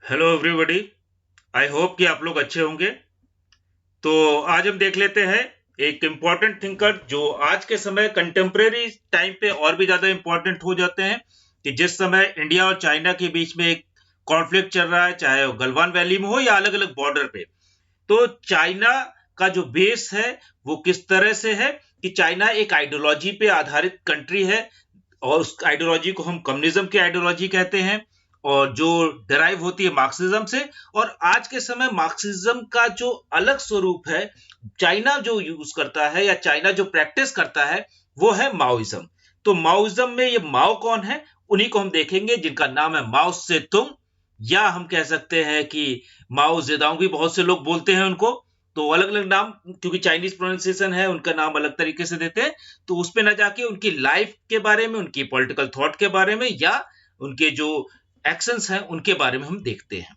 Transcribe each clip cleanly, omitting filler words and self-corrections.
Hello everybody. I hope कि आप लोग अच्छे होंगे। तो आज हम देख लेते हैं एक इम्पॉर्टेंट थिंकर जो आज के समय कंटेम्प्रेरी टाइम पे और भी ज्यादा इम्पोर्टेंट हो जाते हैं कि जिस समय इंडिया और चाइना के बीच में एक कॉन्फ्लिक्ट चल रहा है, चाहे वो गलवान वैली में हो या अलग अलग बॉर्डर पे। तो चाइना का जो बेस है वो किस तरह से है कि चाइना एक आइडियोलॉजी पे आधारित कंट्री है और उस आइडियोलॉजी को हम कम्युनिज्म की आइडियोलॉजी कहते हैं और जो डिराइव होती है मार्क्सिज्म से। और आज के समय मार्क्सिज्म का जो अलग स्वरूप है, चाइना जो यूज करता है या चाइना जो प्रैक्टिस करता है, वो है माओइज्म। तो माओइज्म में ये माओ कौन है, उन्हीं को हम देखेंगे जिनका नाम है माओ से तुंग, या हम कह सकते हैं कि माओ जेदांग भी बहुत से लोग बोलते हैं उनको। तो अलग अलग नाम, क्योंकि चाइनीज प्रोनाउंसिएशन है, उनका नाम अलग तरीके से देते हैं। तो उस पे ना जाके उनकी लाइफ के बारे में, उनकी पॉलिटिकल थॉट के बारे में या उनके जो एक्शंस हैं उनके बारे में हम देखते हैं।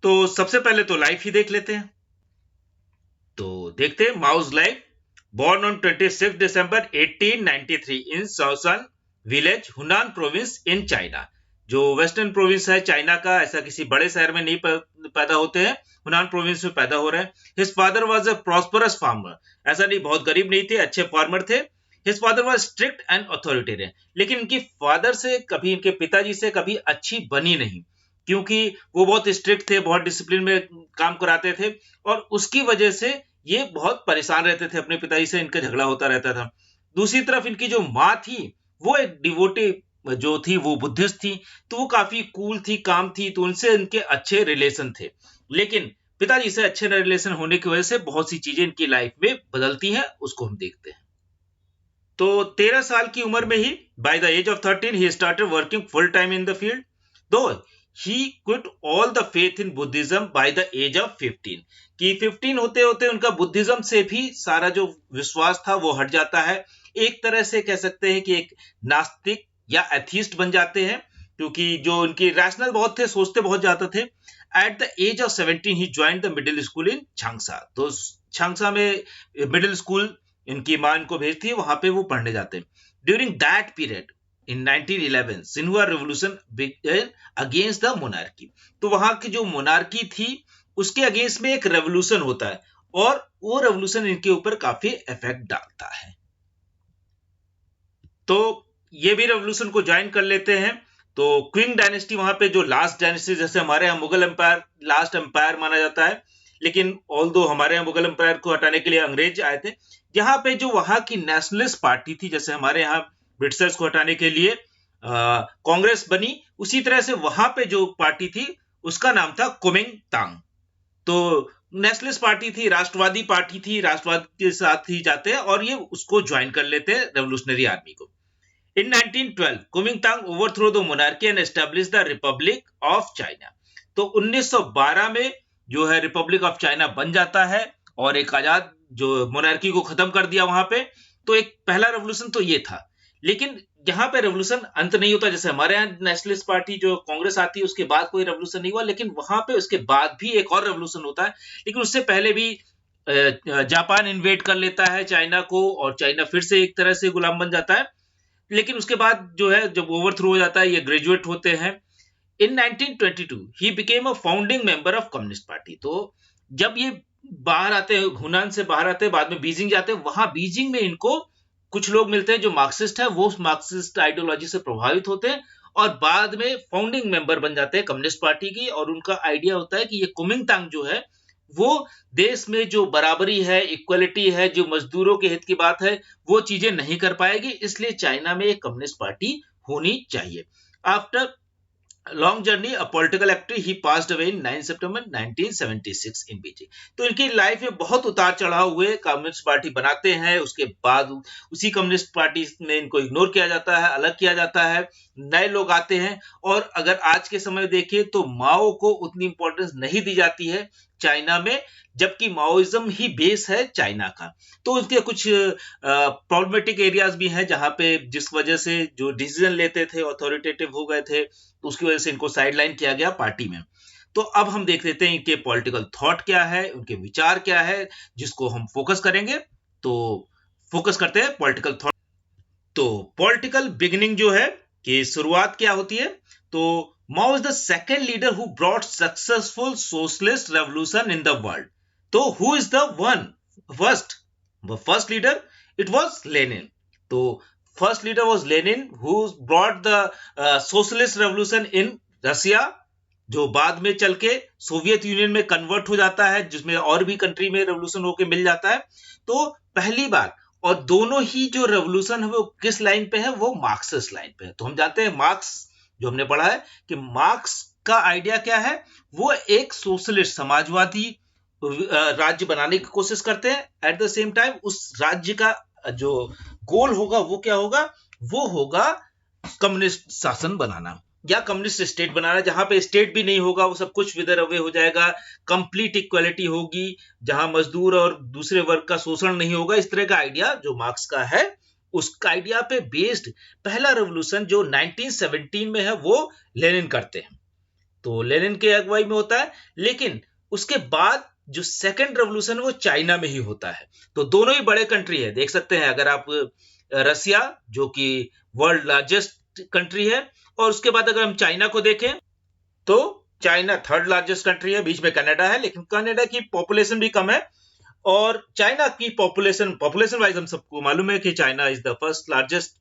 तो सबसे पहले तो लाइफ ही देख लेते हैं। तो देखते हैं mouse life. born on 26 December 1893 in Shaoxan village, Hunan province in China. जो वेस्टर्न प्रोविंस है चाइना का, ऐसा किसी बड़े शहर में नहीं पैदा होते हैं, हुनान प्रोविंस में पैदा हो रहे हैं। His father was a prosperous farmer, ऐसा नहीं बहुत गरीब नहीं थे, अच्छे फार्मर थे। His father was strict and authoritarian, लेकिन इनकी फादर से कभी, इनके पिताजी से कभी अच्छी बनी नहीं, क्योंकि वो बहुत स्ट्रिक्ट थे, बहुत डिसिप्लिन में काम कराते थे और उसकी वजह से ये बहुत परेशान रहते थे अपने पिताजी से, इनका झगड़ा होता रहता था। दूसरी तरफ इनकी जो माँ थी वो एक डिवोटी जो थी, वो बुद्धिस्ट थी, तो वो काफी कूल थी, काम थी, तो उनसे इनके अच्छे रिलेशन थे। लेकिन पिताजी से अच्छे रिलेशन होने की वजह से बहुत सी चीजें इनकी लाइफ में बदलती हैं, उसको हम देखते हैं। तो 13 साल की उम्र में ही, by the age of 13 he started working full time in the field, though he quit all the faith in Buddhism by the age of 15। कि 15 होते होते उनका बुद्धिज्म से भी सारा जो विश्वास था वो हट जाता है। एक तरह से कह सकते हैं कि एक नास्तिक या एथिस्ट बन जाते हैं, क्योंकि जो उनकी रैशनल बहुत थे, सोचते बहुत ज्यादा थे। At the age of 17 he join the middle school in Changsha. तो छांगसा में मिडिल स्कूल इनकी मां इनको भेजती है, वहां पे वो पढ़ने जाते हैं। During that period in 1911 Xinhai revolution began against the monarchy. तो वहां की जो मोनार्की थी उसके अगेंस्ट में एक रेवोल्यूशन होता है और वो रेवोल्यूशन इनके ऊपर काफी इफेक्ट डालता है। तो ये भी रेवोल्यूशन को ज्वाइन कर लेते हैं। तो क्विंग डायनेस्टी वहां पे, जो लास्ट डायनेस्टी, जैसे हमारे यहाँ मुगल एम्पायर लास्ट एम्पायर माना जाता है, लेकिन ऑल दो हमारे यहाँ मुगल एम्पायर को हटाने के लिए अंग्रेज आए थे। यहाँ पे जो वहां की नेशनलिस्ट पार्टी थी, जैसे हमारे यहाँ ब्रिटिशर्स को हटाने के लिए कांग्रेस बनी, उसी तरह से वहां पे जो पार्टी थी उसका नाम था कुमिंग तांग। तो नेशनलिस्ट पार्टी थी, राष्ट्रवादी पार्टी थी, राष्ट्रवाद के साथ ही जाते हैं और ये उसको ज्वाइन कर लेते हैं, रेवोल्यूशनरी आर्मी को। In 1912, Kuomintang overthrew the monarchy and established the Republic of China। तो 1912 में जो है रिपब्लिक ऑफ चाइना बन जाता है और एक आजाद जो मोनार्की को खत्म कर दिया वहां पे। तो एक पहला रेवोल्यूशन तो ये था। लेकिन यहाँ पे रेवोल्यूशन अंत नहीं होता, जैसे हमारे यहाँ नेशनलिस्ट पार्टी जो कांग्रेस आती है उसके बाद कोई रेवोल्यूशन नहीं हुआ, लेकिन वहां पे उसके बाद भी एक और रेवोल्यूशन होता है। लेकिन उससे पहले भी जापान इन्वेड कर लेता है चाइना को और चाइना फिर से एक तरह से गुलाम बन जाता है। लेकिन उसके बाद जो है, जब ओवरथ्रो हो जाता है, ये ग्रेजुएट होते हैं। इन 1922 he became a founding member of communist party. तो जब ये बाहर आते हैं, हुनान से बाहर आते हैं, बाद में बीजिंग जाते हैं, वहां बीजिंग में इनको कुछ लोग मिलते हैं जो मार्क्सिस्ट है, वो मार्क्सिस्ट आइडियोलॉजी से प्रभावित होते हैं और बाद में फाउंडिंग मेंबर बन जाते हैं कम्युनिस्ट पार्टी की। और उनका आइडिया होता है कि ये कुमिंगतांग जो है वो देश में जो बराबरी है, इक्वलिटी है, जो मजदूरों के हित की बात है, वो चीजें नहीं कर पाएगी, इसलिए चाइना में एक कम्युनिस्ट पार्टी होनी चाहिए। After long journey a political active he passed away in 9 September 1976 in Beijing. तो इनकी लाइफ में बहुत उतार चढ़ाव हुए, कम्युनिस्ट पार्टी बनाते हैं, उसके बाद उसी कम्युनिस्ट पार्टी में इनको इग्नोर किया जाता है, अलग किया जाता है, नए लोग आते हैं। और अगर आज के समय देखिए तो माओ को उतनी इंपॉर्टेंस नहीं दी जाती है चाइना में, जबकि माओइज्म ही बेस है चाइना का। तो उसके कुछ प्रॉब्लमेटिक एरियाज भी हैं जहां पे, जिस वजह से जो डिसीजन लेते थे ऑथोरिटेटिव हो गए थे, तो उसकी वजह से इनको साइडलाइन किया गया पार्टी में। तो अब हम देख लेते हैं इनके पॉलिटिकल थॉट क्या है, उनके विचार क्या है, जिसको हम फोकस करेंगे। तो फोकस करते हैं पॉलिटिकल थॉट। तो पॉलिटिकल बिगिनिंग जो है कि शुरुआत क्या होती है, तो Mao is the second leader who brought successful socialist revolution in the world. तो who is the one first, first leader it was Lenin. तो first leader was Lenin who brought the socialist revolution in Russia, जो बाद में चल के Soviet union में convert हो जाता है, जिसमें और भी कंट्री में रेवोल्यूशन होके मिल जाता है। तो पहली बार, और दोनों ही जो रेवोल्यूशन है वो किस लाइन पे है, वो मार्क्सिस्ट लाइन पे है। तो हम जानते हैं मार्क्स, जो हमने पढ़ा है कि मार्क्स का आइडिया क्या है, वो एक सोशलिस्ट समाजवादी राज्य बनाने की कोशिश करते हैं। एट द सेम टाइम उस राज्य का जो गोल होगा वो क्या होगा, वो होगा कम्युनिस्ट शासन बनाना या कम्युनिस्ट स्टेट बनाना, जहां पे स्टेट भी नहीं होगा, वो सब कुछ विदर अवे हो जाएगा, कंप्लीट इक्वालिटी होगी, जहां मजदूर और दूसरे वर्ग का शोषण नहीं होगा। इस तरह का आइडिया जो मार्क्स का है, उस आइडिया पे बेस्ड पहला रेवोल्यूशन जो 1917 में है वो लेनिन करते हैं। तो लेनिन के अगुवाई में होता है। लेकिन उसके बाद जो सेकंड रेवोल्यूशन वो चाइना में ही होता है। तो दोनों ही बड़े कंट्री है, देख सकते हैं अगर आप रसिया जो कि वर्ल्ड लार्जेस्ट कंट्री है, और उसके बाद अगर हम चाइना को देखें तो चाइना थर्ड लार्जेस्ट कंट्री है, बीच में कनाडा है, लेकिन कनाडा की पॉपुलेशन भी कम है। और चाइना की पॉपुलेशन वाइज हम सबको मालूम है कि China is the first largest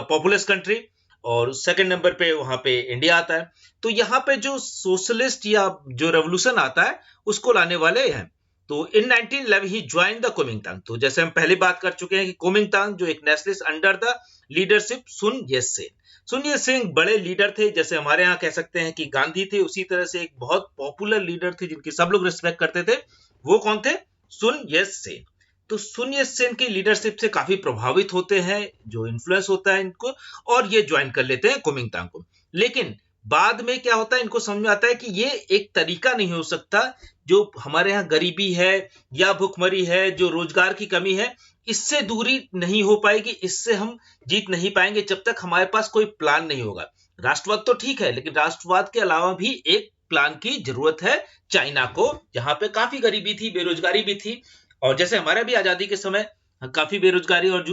populace country, और सेकंड नंबर पे वहां पे इंडिया आता है। तो यहाँ पे जो सोशलिस्ट या जो रेवोल्यूशन आता है उसको लाने वाले हैं। तो इन 1911 ही ज्वाइन द कुमिंगतांग। तो जैसे हम पहले बात कर चुके हैं कि कुमिंगतांग जो एक नेशनलिस्ट अंडर द लीडरशिप सुन येत-सेन। सुन येत-सेन बड़े लीडर थे, जैसे हमारे यहाँ कह सकते हैं कि गांधी थे, उसी तरह से एक बहुत पॉपुलर लीडर थे जिनकी सब लोग रिस्पेक्ट करते थे। वो कौन थे? सुन येत-सेन। तो सुन येत-सेन की लीडरशिप से काफी प्रभावित होते हैं, जो इन्फ्लुएंस होता है इनको, और ये ज्वाइन कर लेते हैं कुमिंगतांग को। लेकिन बाद में क्या होता है, इनको समझ में आता है कि ये एक तरीका नहीं हो सकता, जो हमारे यहाँ गरीबी है या भुखमरी है, जो रोजगार की कमी है, इससे दूरी नहीं हो पाएगी, इससे हम जीत नहीं पाएंगे जब तक हमारे पास कोई प्लान नहीं होगा। राष्ट्रवाद तो ठीक है, लेकिन राष्ट्रवाद के अलावा भी एक प्लान की जरूरत है चाइना को, जहां पे काफी गरीबी थी, बेरोजगारी भी थी, और जैसे हमारे भी आजादी के समय काफी बेरोजगारी और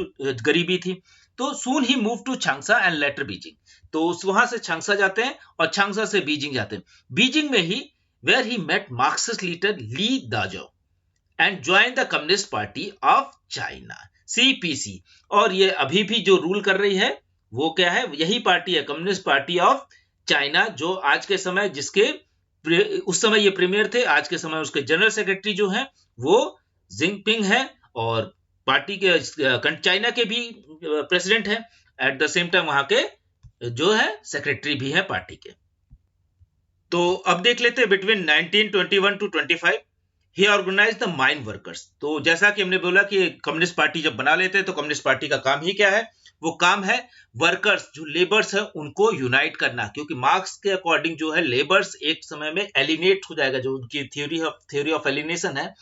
गरीबी थी। तो soon he move to Changsha and later Beijing. तो वहां से चांगसा जाते हैं और चांगसा से बीजिंग जाते हैं। बीजिंग में ही where he met Marxist leader Li Dazhao and join the Communist party of China, CPC. और ये अभी भी जो रूल कर रही है वो क्या है, यही पार्टी है, कम्युनिस्ट पार्टी ऑफ चाइना, जो आज के समय जिसके उस समय ये प्रीमियर थे, आज के समय उसके जनरल सेक्रेटरी जो है वो जिनपिंग है, और पार्टी के चाइना के भी प्रेसिडेंट है, एट द सेम टाइम वहां के जो है सेक्रेटरी भी है पार्टी के। तो अब देख लेते हैं between 1921 to 25 he organise the mine workers. तो जैसा कि हमने बोला कि कम्युनिस्ट पार्टी जब बना लेते हैं तो कम्युनिस्ट पार्टी का काम ही क्या है, वो काम है वर्कर्स जो लेबर्स है उनको यूनाइट करना, क्योंकि मार्क्स के अकॉर्डिंग जो है लेबर्स एक समय में एलिनेट हो जाएगा, जो उनकी थ्योरी ऑफ एलिनेशन है,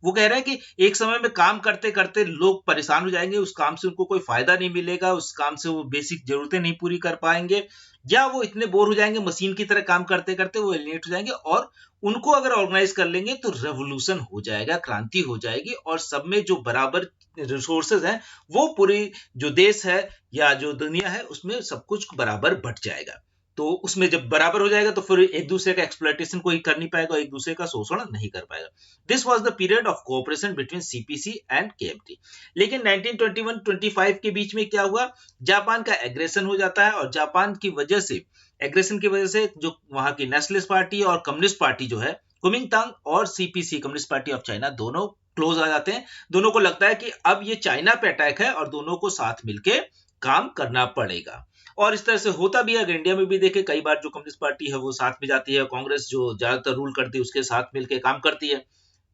वो कह रहे हैं कि एक समय में काम करते करते लोग परेशान हो जाएंगे, उस काम से उनको कोई फायदा नहीं मिलेगा, उस काम से वो बेसिक जरूरतें नहीं पूरी कर पाएंगे, या वो इतने बोर हो जाएंगे मशीन की तरह काम करते करते, वो एलिनेट हो जाएंगे, और उनको अगर ऑर्गेनाइज कर लेंगे तो रेवोल्यूशन हो जाएगा, क्रांति हो जाएगी, और सब में जो बराबर रिसोर्सेज हैं वो पूरी जो देश है या जो दुनिया है उसमें सब कुछ बराबर बट जाएगा। तो उसमें जब बराबर हो जाएगा तो फिर एक दूसरे का एक्सप्लॉयटेशन कोई कर नहीं पाएगा, एक दूसरे का शोषण नहीं कर पाएगा। This was the period of cooperation between CPC and KMT. लेकिन 1921-25 के बीच में क्या हुआ, जापान का एग्रेशन हो जाता है, और जापान की वजह से, एग्रेशन की वजह से जो वहां की नेशनलिस्ट पार्टी और कम्युनिस्ट पार्टी जो है, कुमिंगतांग और CPC communist party of China, दोनों क्लोज आ जाते हैं। दोनों को लगता है कि अब ये चाइना पे अटैक है और दोनों को साथ मिलके काम करना पड़ेगा। और इस तरह से होता भी है, अगर इंडिया में भी देखे कई बार जो कम्युनिस्ट पार्टी है वो साथ में जाती है, कांग्रेस जो ज्यादातर रूल करती है उसके साथ मिलकर काम करती है।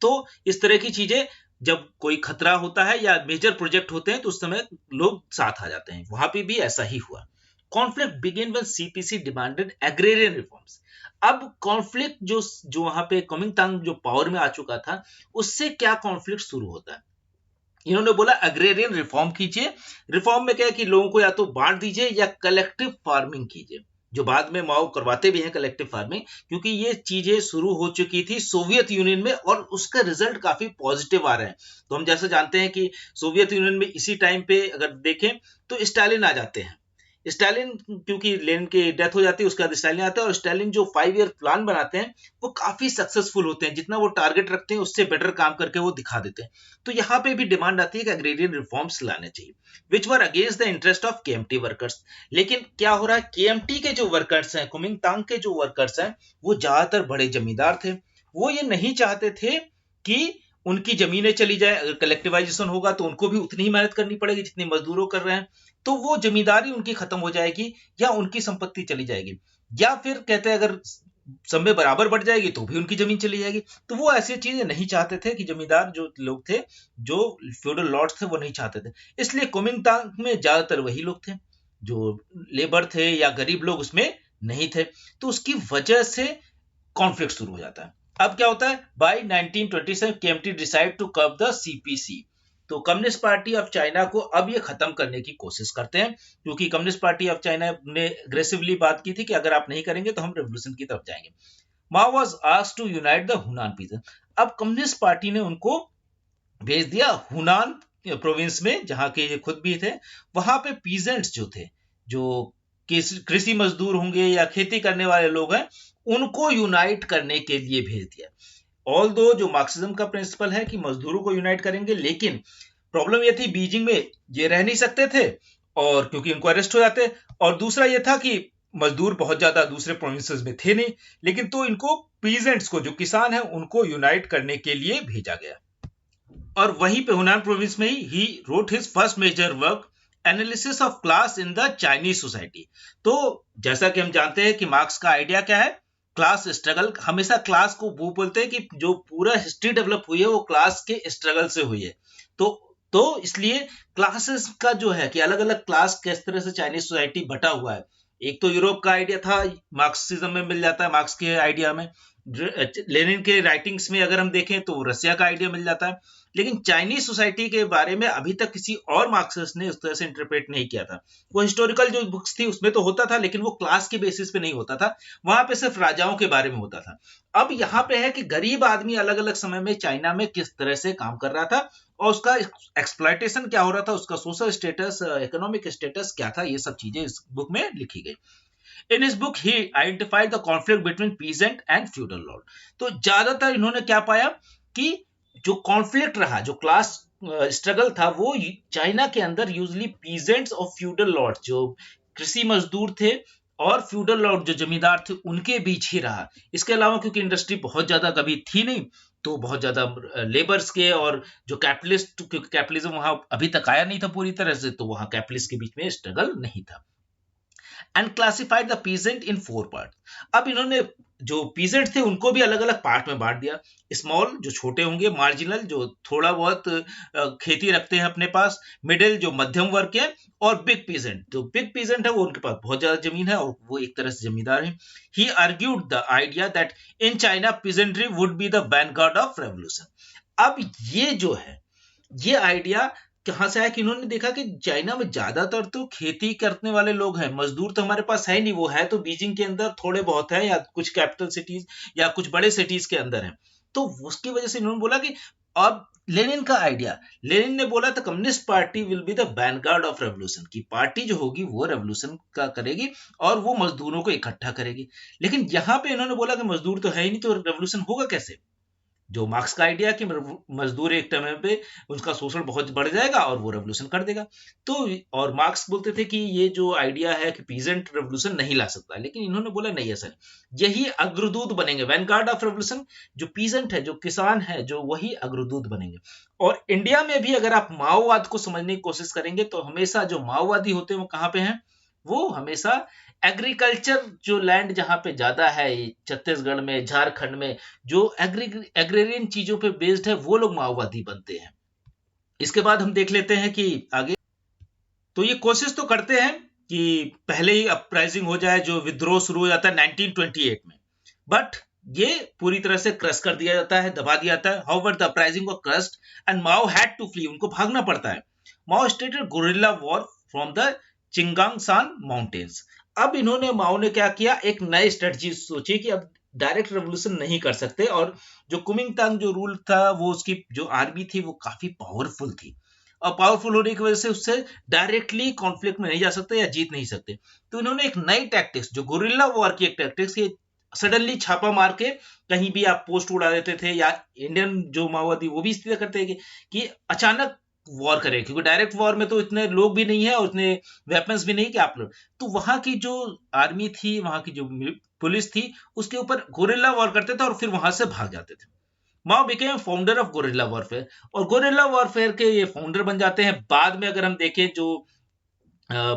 तो इस तरह की चीजें, जब कोई खतरा होता है या मेजर प्रोजेक्ट होते हैं तो उस समय लोग साथ आ जाते हैं, वहां पे भी ऐसा ही हुआ। Conflict begin when CPC demanded agrarian reforms. अब कॉन्फ्लिक्ट जो वहां पे कुमिंगतांग जो पावर में आ चुका था, उससे क्या कॉन्फ्लिक्ट शुरू होता है, इन्होंने बोला अग्रेरियन रिफॉर्म कीजिए। रिफॉर्म में क्या है कि लोगों को या तो बांट दीजिए या कलेक्टिव फार्मिंग कीजिए, जो बाद में माओ करवाते भी हैं कलेक्टिव फार्मिंग, क्योंकि ये चीजें शुरू हो चुकी थी सोवियत यूनियन में और उसका रिजल्ट काफी पॉजिटिव आ रहे हैं। तो हम जैसे जानते हैं कि सोवियत यूनियन में इसी टाइम पे अगर देखें तो स्टालिन आ जाते हैं। स्टालिन, क्योंकि लेनिन की डेथ हो जाती है उसके बाद स्टालिन आता है, और स्टालिन जो 5 ईयर प्लान बनाते हैं वो काफी सक्सेसफुल होते हैं, जितना वो टारगेट रखते हैं उससे बेटर काम करके वो दिखा देते हैं। तो यहाँ पे भी डिमांड आती है कि एग्रेरियन रिफॉर्म्स लाने चाहिए which were against the interest of KMT workers. लेकिन क्या हो रहा है, केएमटी के जो वर्कर्स हैं, कुमिंगतांग के जो वर्कर्स हैं, वो ज्यादातर बड़े जमींदार थे। वो ये नहीं चाहते थे कि उनकी जमीनें चली जाए, अगर कलेक्टिवाइजेशन होगा तो उनको भी उतनी ही मेहनत करनी पड़ेगी जितनी मजदूरों कर रहे हैं, तो वो जमींदारी उनकी खत्म हो जाएगी या उनकी संपत्ति चली जाएगी, या फिर कहते हैं अगर सब में बराबर बढ़ जाएगी तो भी उनकी जमीन चली जाएगी। तो वो ऐसी चीजें नहीं चाहते थे कि जमींदार जो लोग थे, जो फ्यूडल लॉर्ड्स थे, वो नहीं चाहते थे। इसलिए कुमिंगतांग में ज्यादातर वही लोग थे, जो लेबर थे या गरीब लोग उसमें नहीं थे। तो उसकी वजह से कॉन्फ्लिक्ट शुरू हो जाता है। अब क्या होता है, by 1927 KMT decide to curb the CPC. तो कम्युनिस्ट पार्टी ऑफ चाइना को अब ये खत्म करने की कोशिश करते हैं, क्योंकि कम्युनिस्ट पार्टी ऑफ चाइना ने अग्रेसिवली बात की थी कि अगर आप नहीं करेंगे तो हम रेवोल्यूशन की तरफ जाएंगे। Mao was asked to unite the Hunan people. अब कम्युनिस्ट पार्टी ने उनको भेज दिया हुनान प्रोविंस में, जहां के ये खुद भी थे। वहां पे पीजेंट्स जो थे, जो कृषि मजदूर होंगे या खेती करने वाले लोग हैं, उनको यूनाइट करने के लिए भेज दिया। ऑल दो जो मार्क्सिज्म का प्रिंसिपल है कि मजदूरों को यूनाइट करेंगे, लेकिन प्रॉब्लम ये थी बीजिंग में ये रह नहीं सकते थे, और क्योंकि इनको अरेस्ट हो जाते, और दूसरा ये था कि मजदूर बहुत ज्यादा दूसरे प्रोविंसेस में थे नहीं, लेकिन तो इनको पीजेंट्स को, जो किसान हैं, उनको यूनाइट करने के लिए भेजा गया। और वहीं पे हुनान प्रोविंस में he wrote his first major work analysis of class in the Chinese society. तो जैसा कि हम जानते हैं कि मार्क्स का आइडिया क्या है, क्लास स्ट्रगल। हमेशा क्लास को वो बोलते हैं कि जो पूरा हिस्ट्री डेवलप हुई है वो क्लास के स्ट्रगल से हुई है। तो इसलिए क्लासेस का जो है कि अलग अलग क्लास किस तरह से चाइनीज सोसाइटी बटा हुआ है। एक तो यूरोप का आइडिया था, मार्क्सिज्म में मिल जाता है, मार्क्स के आइडिया में। लेनिन के राइटिंग्स में अगर हम देखें तो रसिया का आइडिया मिल जाता है, लेकिन चाइनीज सोसाइटी के बारे में अभी तक किसी और मार्क्सिस्ट ने उस तरह से इंटरप्रेट नहीं किया था। वो हिस्टोरिकल जो बुक्स थी उसमें तो होता था, लेकिन वो क्लास के बेसिस पे नहीं होता था, वहां पे सिर्फ राजाओं के बारे में होता था। अब यहाँ पे है कि गरीब आदमी अलग अलग समय में चाइना में किस तरह से काम कर रहा था, और उसका एक्सप्लॉयटेशन क्या हो रहा था, उसका सोशल स्टेटस, इकोनॉमिक स्टेटस क्या था, ये सब चीजें इस बुक में लिखी गई। In his book, he identified the conflict between peasant and feudal lord. तो ज्यादातर इन्होंने क्या पाया कि जो कॉन्फ्लिक्ट रहा, जो क्लास स्ट्रगल था, वो चाइना के अंदर यूजली पीजेंट्स और फ्यूडल लॉर्ड, जो कृषि मजदूर थे, और फ्यूडल लॉर्ड जो जमींदार थे, उनके बीच ही रहा। इसके अलावा क्योंकि इंडस्ट्री बहुत ज्यादा कभी थी नहीं, तो बहुत ज्यादा लेबर्स के और जो कैपिटलिस्ट, क्योंकि कैपिटलिज्म वहां अभी तक आया नहीं था पूरी तरह से, तो वहां कैपिटलिस्ट के बीच में स्ट्रगल नहीं था। And classified the peasant in 4 part. अब इन्होंने जो पीजेंट थे उनको भी अलग अलग पार्ट में बांट दिया। स्मॉल जो छोटे होंगे, मार्जिनल जो थोड़ा बहुत खेती रखते हैं अपने पास, मिडिल जो मध्यम वर्ग के, और बिग पीजेंट। जो बिग पीजेंट है वो उनके पास बहुत ज्यादा जमीन है और वो एक तरह से जमींदार है। He argued the idea that in China peasantry would be the vanguard of revolution. अब ये जो है, ये आइडिया कहां से आया कि इन्होंने देखा कि चाइना में ज्यादातर तो खेती करने वाले लोग हैं, मजदूर तो हमारे पास है नहीं, वो है तो बीजिंग के अंदर थोड़े बहुत है, या कुछ कैपिटल सिटीज या कुछ बड़े सिटीज के अंदर है। तो उसकी वजह से इन्होंने बोला कि अब लेनिन का आइडिया, लेनिन ने बोला था communist party will be the vanguard of revolution, की पार्टी जो होगी वो रेवोल्यूशन का करेगी और वो मजदूरों को इकट्ठा करेगी। लेकिन यहां पे इन्होंने बोला कि मजदूर तो है ही नहीं, तो रेवोल्यूशन होगा कैसे? जो मार्क्स का आइडिया कि मजदूर एक टाइम पे उनका शोषण बहुत बढ़ जाएगा और वो रेवोल्यूशन कर देगा। तो और मार्क्स बोलते थे कि ये जो आइडिया है कि पीजेंट रेवोल्यूशन नहीं ला सकता, लेकिन इन्होंने बोला नहीं, ऐसा नहीं, यही अग्रदूत बनेंगे, वैनगार्ड ऑफ रेवोल्यूशन। जो पीजेंट है, जो किसान है, जो वही अग्रदूत बनेंगे। और इंडिया में भी अगर आप माओवाद को समझने की कोशिश करेंगे तो हमेशा जो माओवादी होते हैं वो कहाँ पे हैं, वो हमेशा एग्रीकल्चर जो लैंड जहां पे ज्यादा है, छत्तीसगढ़ में, झारखंड में, जो एग्रेरियन चीजों पे बेस्ड है, वो लोग माओवादी बनते हैं। इसके बाद हम देख लेते हैं कि आगे, तो ये कोशिश तो करते हैं कि पहले ही अपराइजिंग हो जाए, जो विद्रोह शुरू हो जाता है 1928 में, बट ये पूरी तरह से क्रश कर दिया जाता है, दबा दिया जाता है। However the uprising was crushed and Mao had to flee, उनको भागना पड़ता है। Mao started guerrilla war from the Jinggangshan mountains. अब इन्होंने, माओ ने क्या किया, एक नई स्ट्रेटजी सोची कि अब डायरेक्ट रेवोल्यूशन नहीं कर सकते, और जो कुमिंगतांग जो रूल था, वो उसकी जो आर्मी थी वो काफी पावरफुल थी। और पावरफुल होने की वजह से उससे डायरेक्टली कॉन्फ्लिक्ट में नहीं जा सकते या जीत नहीं सकते। तो इन्होंने एक नई टैक्टिक्स, जो गुरिल्ला वॉर की एक टैक्टिक्स, ये सडनली छापा मार के कहीं भी आप पोस्ट उड़ा देते थे, या इंडियन जो माओवादी वो भी इस तरह करते हैं कि अचानक वॉर करें, क्योंकि डायरेक्ट वॉर में तो इतने लोग भी नहीं है और इतने वेपन्स भी नहीं कि आप लोग, तो वहां की जो आर्मी थी, वहां की जो पुलिस थी, उसके ऊपर गुरिल्ला वॉर करते थे और फिर वहां से भाग जाते थे। Mao became founder of guerrilla warfare, और गुरिल्ला वॉरफेयर के ये फाउंडर बन जाते हैं। बाद में अगर हम देखें, जो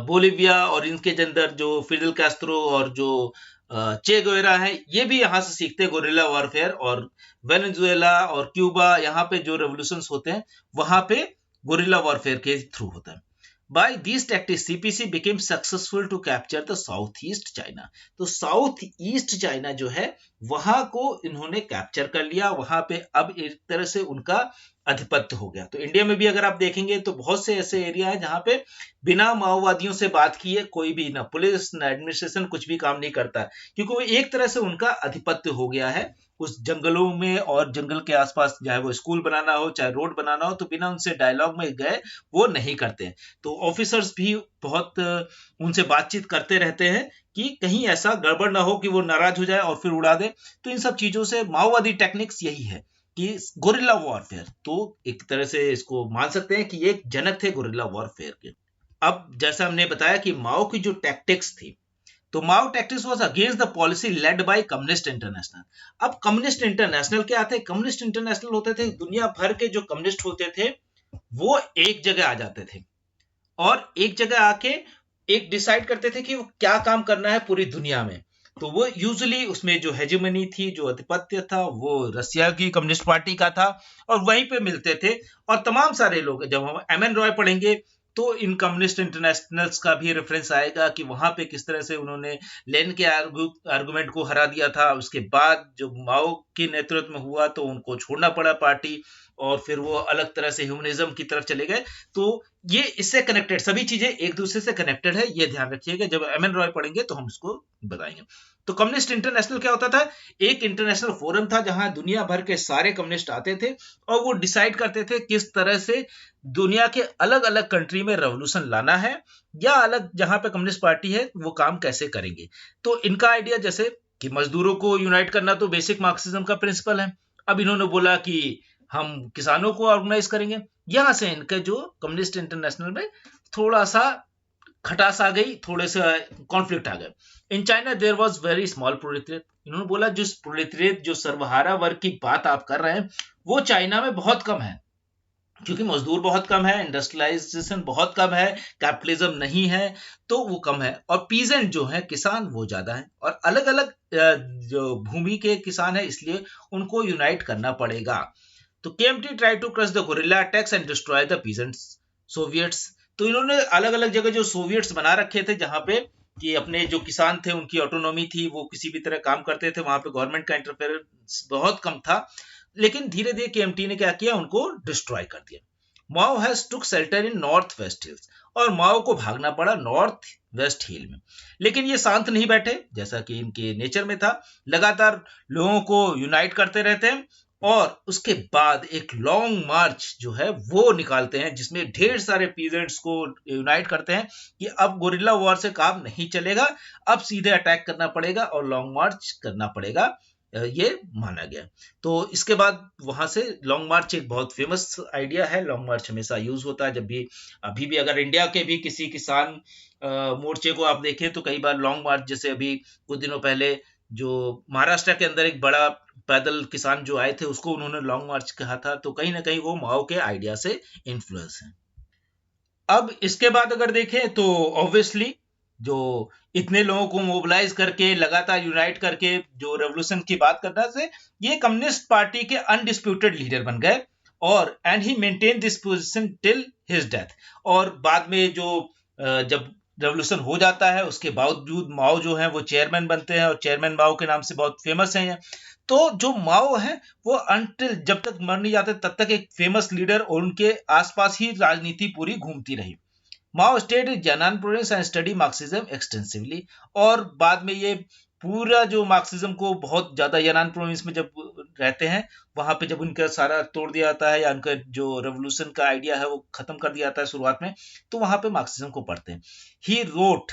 बोलिविया और इनके अंदर जो फिडेल कैस्ट्रो और जो चे गुवेरा है, ये भी यहाँ से सीखते हैं गुरिल्ला वॉरफेयर। और वेनेजुएला और क्यूबा, यहाँ पे जो रेवोल्यूशंस होते हैं वहां पे गुरिल्ला वॉरफेयर के थ्रू होता है। By these tactics, CPC became successful to capture the Southeast China. तो साउथ ईस्ट चाइना जो है वहां को इन्होंने कैप्चर कर लिया, वहां पे अब एक तरह से उनका आधिपत्य हो गया। तो इंडिया में भी अगर आप देखेंगे तो बहुत से ऐसे एरिया है जहां पे बिना माओवादियों से बात किए कोई भी, ना पुलिस ना एडमिनिस्ट्रेशन, कुछ भी काम नहीं करता, क्योंकि वो एक तरह से उनका आधिपत्य हो गया है उस जंगलों में और जंगल के आसपास। चाहे वो स्कूल बनाना हो, चाहे रोड बनाना हो, तो बिना उनसे डायलॉग में गए वो नहीं करते। तो ऑफिसर्स भी बहुत उनसे बातचीत करते रहते हैं कि कहीं ऐसा गड़बड़ ना हो कि वो नाराज हो जाए और फिर उड़ा दे। तो इन सब चीजों से माओवादी टेक्निक्स यही है कि गुरिल्ला वॉरफेयर, तो एक तरह से इसको मान सकते हैं कि ये एक जनक थे गुरिल्ला वॉरफेयर के। अब जैसा हमने बताया कि माओ की जो टैक्टिक्स थी, तो Mao tactics was against the policy led by Communist International. अब कम्युनिस्ट इंटरनेशनल क्या थे? कम्युनिस्ट इंटरनेशनल होते थे दुनिया भर के जो कम्युनिस्ट होते थे वो एक जगह आ जाते थे, और एक जगह आके एक डिसाइड करते थे कि वो क्या काम करना है पूरी दुनिया में। तो वो यूजुअली उसमें जो हेजेमनी थी, जो आधिपत्य था, वो रसिया की कम्युनिस्ट पार्टी का था, और वहीं पे मिलते थे। और तमाम सारे लोग, जब हम एम एन रॉय पढ़ेंगे तो इन कम्युनिस्ट इंटरनेशनल्स का भी रेफरेंस आएगा कि वहां पे किस तरह से उन्होंने लेन के आर्गुमेंट को हरा दिया था। उसके बाद जो माओ के नेतृत्व में हुआ तो उनको छोड़ना पड़ा पार्टी, और फिर वो अलग तरह से ह्यूमनिज्म की तरफ चले गए। तो ये इससे कनेक्टेड, सभी चीजें एक दूसरे से कनेक्टेड है, ये ध्यान रखिएगा। जब एम एन रॉय पढ़ेंगे तो हम इसको बताएंगे। तो कम्युनिस्ट इंटरनेशनल क्या होता था? एक इंटरनेशनल फोरम था जहां दुनिया भर के सारे कम्युनिस्ट आते थे और वो डिसाइड करते थे किस तरह से दुनिया के अलग अलग कंट्री में रेवोल्यूशन लाना है, या अलग जहां पे कम्युनिस्ट पार्टी है वो काम कैसे करेंगे। तो इनका आइडिया जैसे कि मजदूरों को यूनाइट करना तो बेसिक मार्क्सिज्म का प्रिंसिपल है। अब इन्होंने बोला कि हम किसानों को ऑर्गेनाइज करेंगे। यहां से इनके जो कम्युनिस्ट इंटरनेशनल में थोड़ा सा खटास आ गई, थोड़े से कॉन्फ्लिक्ट आ गए। In China there was very small proletariat. इन्होंने बोला जो प्रोलेटरिएट, जो सर्वहारा वर्ग की बात आप कर रहे हैं, वो चाइना में बहुत कम है, क्योंकि मजदूर बहुत कम है, इंडस्ट्रियलाइजेशन बहुत कम है, कैपिटलिज्म नहीं है, तो वो कम है। और पीजेंट जो है, किसान, वो ज्यादा है, और अलग अलग जो भूमि के किसान है, इसलिए उनको यूनाइट करना पड़ेगा। तो KMT try to crush the guerrilla attacks and destroy the peasants soviets. तो इन्होंने अलग अलग जगह जो सोवियट्स बना रखे थे, जहां पे कि अपने जो किसान थे उनकी ऑटोनॉमी थी, वो किसी भी तरह काम करते थे, वहां पे गवर्नमेंट का इंटरफेरेंस बहुत कम था। लेकिन धीरे धीरे केएमटी ने क्या किया, उनको डिस्ट्रॉय कर दिया। Mao has took shelter in north west hills, और माओ को भागना पड़ा नॉर्थ वेस्ट हिल में। लेकिन ये शांत नहीं बैठे, जैसा कि इनके नेचर में था, लगातार लोगों को यूनाइट करते रहते हैं। और उसके बाद एक लॉन्ग मार्च जो है वो निकालते हैं, जिसमें ढेर सारे पीजेंट्स को यूनाइट करते हैं कि अब गुरिल्ला वॉर से काम नहीं चलेगा, अब सीधे अटैक करना पड़ेगा और लॉन्ग मार्च करना पड़ेगा, ये माना गया। तो इसके बाद वहां से लॉन्ग मार्च एक बहुत फेमस आइडिया है। लॉन्ग मार्च हमेशा यूज होता है जब भी, अभी भी अगर इंडिया के भी किसी किसान मोर्चे को आप देखें तो कई बार लॉन्ग मार्च, जैसे अभी कुछ दिनों पहले जो महाराष्ट्र के अंदर एक बड़ा पैदल किसान जो आए थे, उसको उन्होंने लॉन्ग मार्च कहा था। तो कहीं ना कहीं वो माओ के आइडिया से इन्फ्लुएंस है। अब इसके बाद अगर देखें तो ऑब्वियसली जो इतने लोगों को मोबिलाइज करके, लगातार यूनाइट करके जो रेवोल्यूशन की बात करना से, ये कम्युनिस्ट पार्टी के अनडिस्प्यूटेड लीडर बन गए, और and he maintain this position till his death. और बाद में जो जब रेवोल्यूशन हो जाता है उसके बावजूद माओ जो है वो चेयरमैन बनते हैं, और चेयरमैन माओ के नाम से बहुत फेमस हैं। तो जो माओ है वो अंटिल जब तक मर नहीं जाते तब तक एक फेमस लीडर, और उनके आसपास ही राजनीति पूरी घूमती रही। Mao stayed in Yenan province and study Marxism extensively. और बाद में ये पूरा जो मार्क्सिज्म को बहुत ज्यादा यनान प्रोविंस में जब रहते हैं वहां पे जब उनका सारा तोड़ दिया जाता है या उनका जो रेवोल्यूशन का आइडिया है वो खत्म कर दिया जाता है शुरुआत में, तो वहां पे मार्क्सिज्म को पढ़ते हैं। He wrote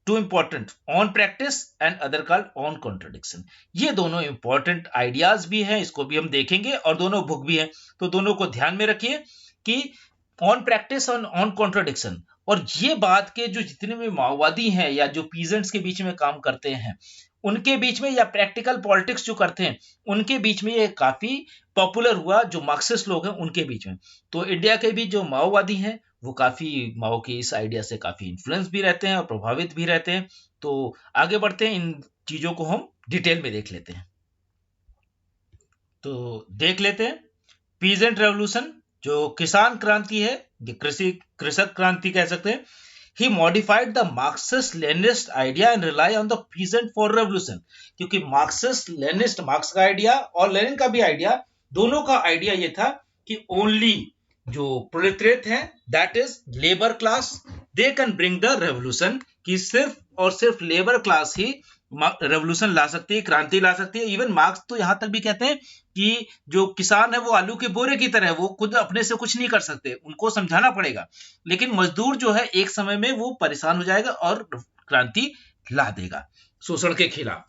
two important on practice and other called on contradiction. ये दोनों इंपॉर्टेंट आइडियाज भी हैं, इसको भी हम देखेंगे, और दोनों बुक भी हैं, तो दोनों को ध्यान में रखिए कि ऑन प्रैक्टिस और ऑन कॉन्ट्रडिक्शन। और ये बात के जो जितने भी माओवादी हैं या जो पीजेंट्स के बीच में काम करते हैं उनके बीच में, या प्रैक्टिकल पॉलिटिक्स जो करते हैं उनके बीच में ये काफी पॉपुलर हुआ, जो मार्क्सिस्ट लोग हैं उनके बीच में। तो इंडिया के भी जो माओवादी हैं वो काफी माओ के इस आइडिया से काफी इन्फ्लुएंस भी रहते हैं और प्रभावित भी रहते हैं। तो आगे बढ़ते हैं, इन चीजों को हम डिटेल में देख लेते हैं। तो देख लेते हैं पीजेंट रेवोल्यूशन, जो किसान क्रांति है, कृषक क्रांति कह सकते हैं। He modified the Marxist-Leninist idea and rely on the peasant for revolution। क्योंकि Marxist-Leninist, मार्क्स का आइडिया और लेनिन का भी आइडिया, दोनों का आइडिया ये था कि ओनली जो प्रोलेटरिएट है, that is labour class, they can bring the revolution, कि सिर्फ और सिर्फ लेबर क्लास ही रेवोल्यूशन ला सकती है, क्रांति ला सकती है। इवन मार्क्स तो यहां तक भी कहते हैं कि जो किसान है वो आलू के बोरे की तरह है, वो खुद अपने से कुछ नहीं कर सकते, उनको समझाना पड़ेगा। लेकिन मजदूर जो है एक समय में वो परेशान हो जाएगा और क्रांति ला देगा शोषण के खिलाफ।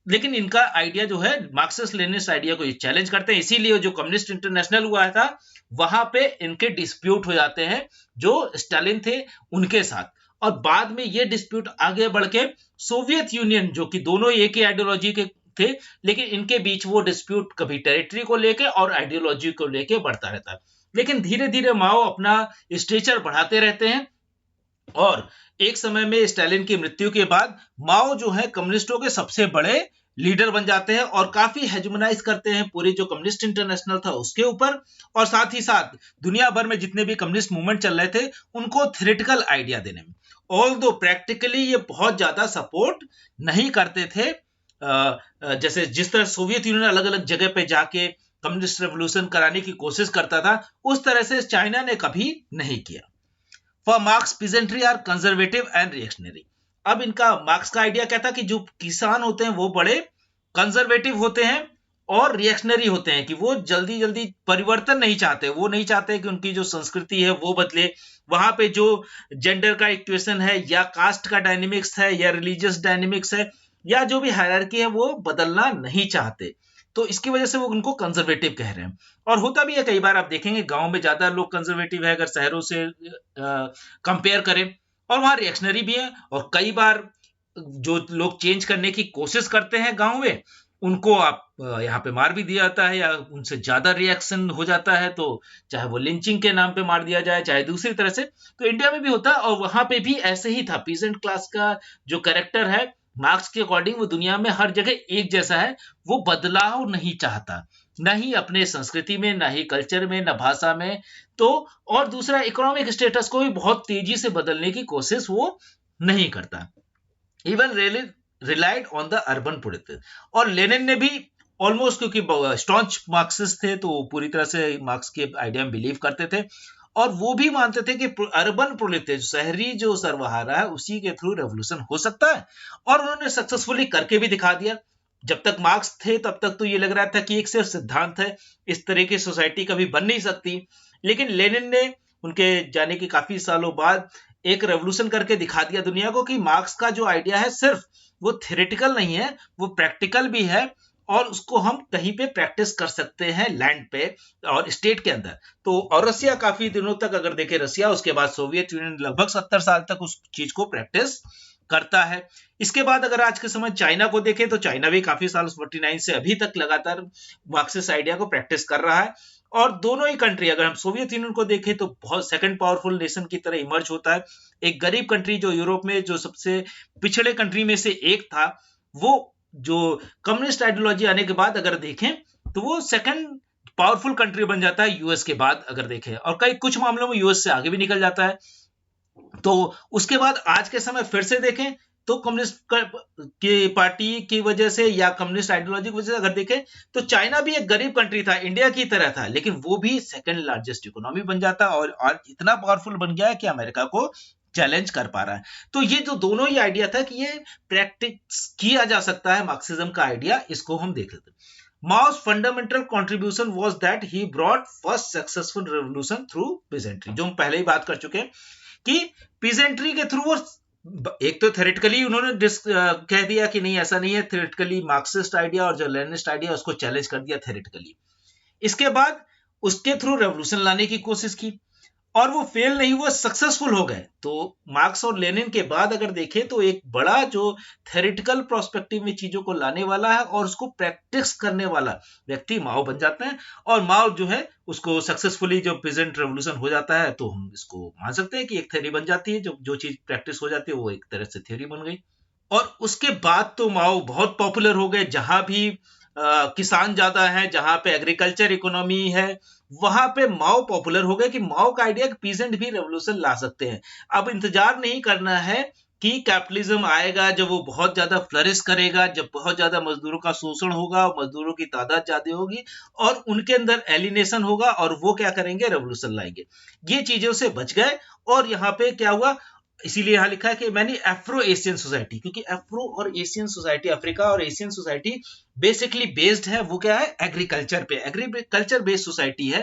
लेकिन इनका आइडिया जो है, मार्क्सिस्ट लेनिनिस्ट आइडिया को ये चैलेंज करते हैं, इसीलिए जो कम्युनिस्ट इंटरनेशनल हुआ था वहां पे इनके डिस्प्यूट हो जाते हैं जो स्टालिन थे उनके साथ। और बाद में ये डिस्प्यूट आगे बढ़ के सोवियत यूनियन, जो कि दोनों एक ही आइडियोलॉजी के थे, लेकिन इनके बीच वो डिस्प्यूट कभी टेरिटरी को लेके और आइडियोलॉजी को लेके बढ़ता रहता है। लेकिन धीरे धीरे माओ अपना स्टेचर बढ़ाते रहते हैं, और एक समय में स्टालिन की मृत्यु के बाद माओ जो है कम्युनिस्टों के सबसे बड़े लीडर बन जाते हैं और काफी हेजमनाइज करते हैं पूरी जो कम्युनिस्ट इंटरनेशनल था उसके ऊपर। और साथ ही साथ दुनिया भर में जितने भी कम्युनिस्ट मूवमेंट चल रहे थे उनको थ्योरेटिकल आइडिया देने में, ऑल्दो प्रैक्टिकली ये बहुत ज्यादा सपोर्ट नहीं करते थे। जैसे जिस तरह सोवियत यूनियन अलग अलग जगह पे जाके कम्युनिस्ट रेवोल्यूशन कराने की कोशिश करता था, उस तरह से चाइना ने कभी नहीं किया। For Marx peasantry are conservative and reactionary. अब इनका मार्क्स का आइडिया क्या था कि जो किसान होते हैं वो बड़े कंजर्वेटिव होते हैं और रिएक्शनरी होते हैं, कि वो जल्दी जल्दी परिवर्तन नहीं चाहते, वो नहीं चाहते कि उनकी जो संस्कृति है वो बदले, वहां पे जो जेंडर का इक्वेशन है या कास्ट का डायनेमिक्स है या रिलीजियस डायनेमिक्स है या जो भी हायरार्की है वो बदलना नहीं चाहते। तो इसकी वजह से वो उनको कंजर्वेटिव कह रहे हैं। और होता भी है, कई बार आप देखेंगे गांव में ज्यादा लोग कंजर्वेटिव है अगर शहरों से कंपेयर करें, और वहां रिएक्शनरी भी है। और कई बार जो लोग चेंज करने की कोशिश करते हैं गांव में, उनको आप यहाँ पे मार भी दिया जाता है या उनसे ज्यादा रिएक्शन हो जाता है, तो चाहे वो लिंचिंग के नाम पे मार दिया जाए चाहे दूसरी तरह से। तो इंडिया में भी होता है और वहां पे भी ऐसे ही था। पीजेंट क्लास का जो कैरेक्टर है मार्क्स के अकॉर्डिंग वो दुनिया में हर जगह एक जैसा है, वो बदलाव नहीं चाहता, ना ही अपने संस्कृति में, ना ही कल्चर में, ना भाषा में। तो और दूसरा, इकोनॉमिक स्टेटस को भी बहुत तेजी से बदलने की कोशिश वो नहीं करता। Even relied on the urban politics. और लेनिन ने भी ऑलमोस्ट, क्योंकि स्टॉन्च मार्क्सिस्ट थे तो पूरी तरह से मार्क्स के आइडिया में बिलीव करते थे, और वो भी मानते थे कि अर्बन प्रोलेटेरिएट, शहरी जो सर्वहारा है उसी के थ्रू रेवोल्यूशन हो सकता है। और उन्होंने सक्सेसफुली करके भी दिखा दिया। जब तक मार्क्स थे तब तक तो ये लग रहा था कि एक सिर्फ सिद्धांत है, इस तरह की सोसाइटी कभी बन नहीं सकती। लेकिन लेनिन ने उनके जाने के काफी सालों बाद एक रेवोल्यूशन करके दिखा दिया दुनिया को कि मार्क्स का जो आइडिया है सिर्फ वो थ्योरेटिकल नहीं है, वो प्रैक्टिकल भी है, और उसको हम कहीं पे प्रैक्टिस कर सकते हैं लैंड पे और स्टेट के अंदर। तो और रसिया काफी दिनों तक, अगर देखें रसिया, उसके बाद सोवियत यूनियन लगभग 70 साल तक उस चीज को प्रैक्टिस करता है। इसके बाद अगर आज के समय चाइना को देखें तो चाइना भी काफी साल 49 से अभी तक लगातार मार्क्सिस्ट आइडिया को प्रैक्टिस कर रहा है। और दोनों ही कंट्री, अगर हम सोवियत यूनियन को देखें तो बहुत सेकंड पावरफुल नेशन की तरह इमर्ज होता है। एक गरीब कंट्री जो यूरोप में जो सबसे पिछड़े कंट्री में से एक था, वो जो कम्युनिस्ट आइडियोलॉजी आने के बाद अगर देखें तो वो सेकंड पावरफुल कंट्री बन जाता है यूएस के बाद अगर देखें, और कई कुछ मामलों में यूएस से आगे भी निकल जाता है। तो उसके बाद आज के समय फिर से देखें तो कम्युनिस्ट की पार्टी की वजह से या कम्युनिस्ट आइडियोलॉजी की वजह से अगर देखें तो चाइना भी एक गरीब कंट्री था, इंडिया की तरह था, लेकिन वो भी सेकंड लार्जेस्ट इकोनॉमी बन जाता और इतना पावरफुल बन गया है कि अमेरिका को चैलेंज कर पा रहा है। तो ये जो दोनों ही आइडिया था कि ये प्रैक्टिस किया जा सकता है मार्क्सिज्म का आइडिया, इसको हम देख लेते हैं। Mao's fundamental contribution was that he brought first successful revolution through peasantry, जो हम पहले ही बात कर चुके हैं कि peasantry के थ्रू वो एक तो थेरेटिकली उन्होंने कह दिया कि नहीं ऐसा नहीं है, थेरेटिकली मार्क्सिस्ट आइडिया और जो लेनिस्ट आइडिया उसको चैलेंज कर दिया थेरेटिकली। इसके बाद उसके थ्रू रेवोल्यूशन लाने की कोशिश की और वो फेल नहीं हुआ, सक्सेसफुल हो गए। तो मार्क्स और लेनिन के बाद अगर देखें तो एक बड़ा जो थेरेटिकल प्रोस्पेक्टिव में चीजों को लाने वाला है और उसको प्रैक्टिस करने वाला व्यक्ति माओ बन जाते हैं। और माओ जो है उसको सक्सेसफुली जो पीजेंट रेवोल्यूशन हो जाता है तो हम इसको मान सकते हैं कि एक थ्योरी बन जाती है, जो चीज प्रैक्टिस हो जाती है वो एक तरह से थ्योरी बन गई। और उसके बाद तो माओ बहुत पॉपुलर हो गए, जहां भी किसान ज्यादा है, जहां पे एग्रीकल्चर इकोनॉमी है, वहां पे माओ पॉपुलर हो गए कि माओ का आइडिया पीजेंट भी रेवोल्यूशन ला सकते हैं। अब इंतजार नहीं करना है कि कैपिटलिज्म आएगा जब वो बहुत ज्यादा फ्लरिश करेगा, जब बहुत ज्यादा मजदूरों का शोषण होगा, मजदूरों की तादाद ज्यादा होगी और उनके अंदर एलिनेशन होगा और वो क्या करेंगे, रेवोल्यूशन लाएंगे। ये चीजों से बच गए। और यहाँ पे क्या हुआ, इसीलिए यहां लिखा है कि मैंने अफ्रो एशियन सोसाइटी, क्योंकि अफ्रो और एशियन सोसाइटी, अफ्रीका और एशियन सोसाइटी बेसिकली बेस्ड है, वो क्या है, एग्रीकल्चर पे, एग्रीकल्चर बेस्ड सोसाइटी है।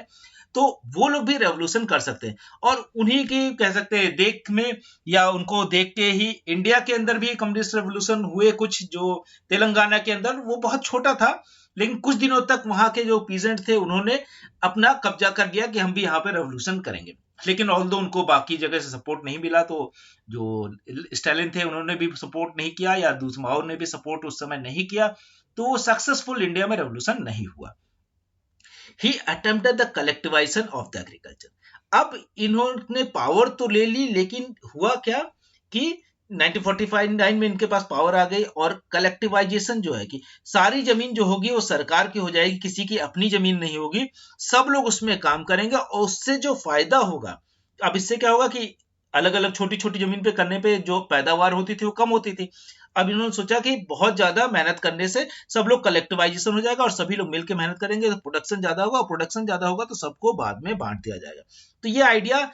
तो वो लोग भी रेवोल्यूशन कर सकते हैं। और उन्हीं की कह सकते हैं देख में या उनको देख के ही इंडिया के अंदर भी कम्युनिस्ट रेवोल्यूशन हुए कुछ, जो तेलंगाना के अंदर वो बहुत छोटा था, लेकिन कुछ दिनों तक वहां के जो पीजेंट थे उन्होंने अपना कब्जा कर लिया कि हम भी यहाँ पे रेवोल्यूशन करेंगे। लेकिन ऑल्दो उनको बाकी जगह से सपोर्ट नहीं मिला, तो जो स्टालिन थे उन्होंने भी सपोर्ट नहीं किया या दूसरे माओ ने भी सपोर्ट उस समय नहीं किया, तो वो सक्सेसफुल इंडिया में रेवोल्यूशन नहीं हुआ। He attempted the collectivization of the agriculture. अब इन्होंने पावर तो ले ली, लेकिन हुआ क्या कि 1945 में इनके पास पावर आ गई और कलेक्टिवाइजेशन जो है कि सारी जमीन जो होगी वो सरकार की हो जाएगी, किसी की अपनी जमीन नहीं होगी, सब लोग उसमें काम करेंगे और उससे जो फायदा होगा, अब इससे क्या होगा कि अलग अलग छोटी छोटी जमीन पे करने पे जो पैदावार होती थी वो कम होती थी। अब इन्होंने सोचा कि बहुत ज्यादा मेहनत करने से सब लोग कलेक्टिवाइजेशन हो जाएगा और सभी लोग मिलकर मेहनत करेंगे तो प्रोडक्शन ज्यादा होगा, और प्रोडक्शन ज्यादा होगा तो सबको बाद में बांट दिया जाएगा। तो ये आइडिया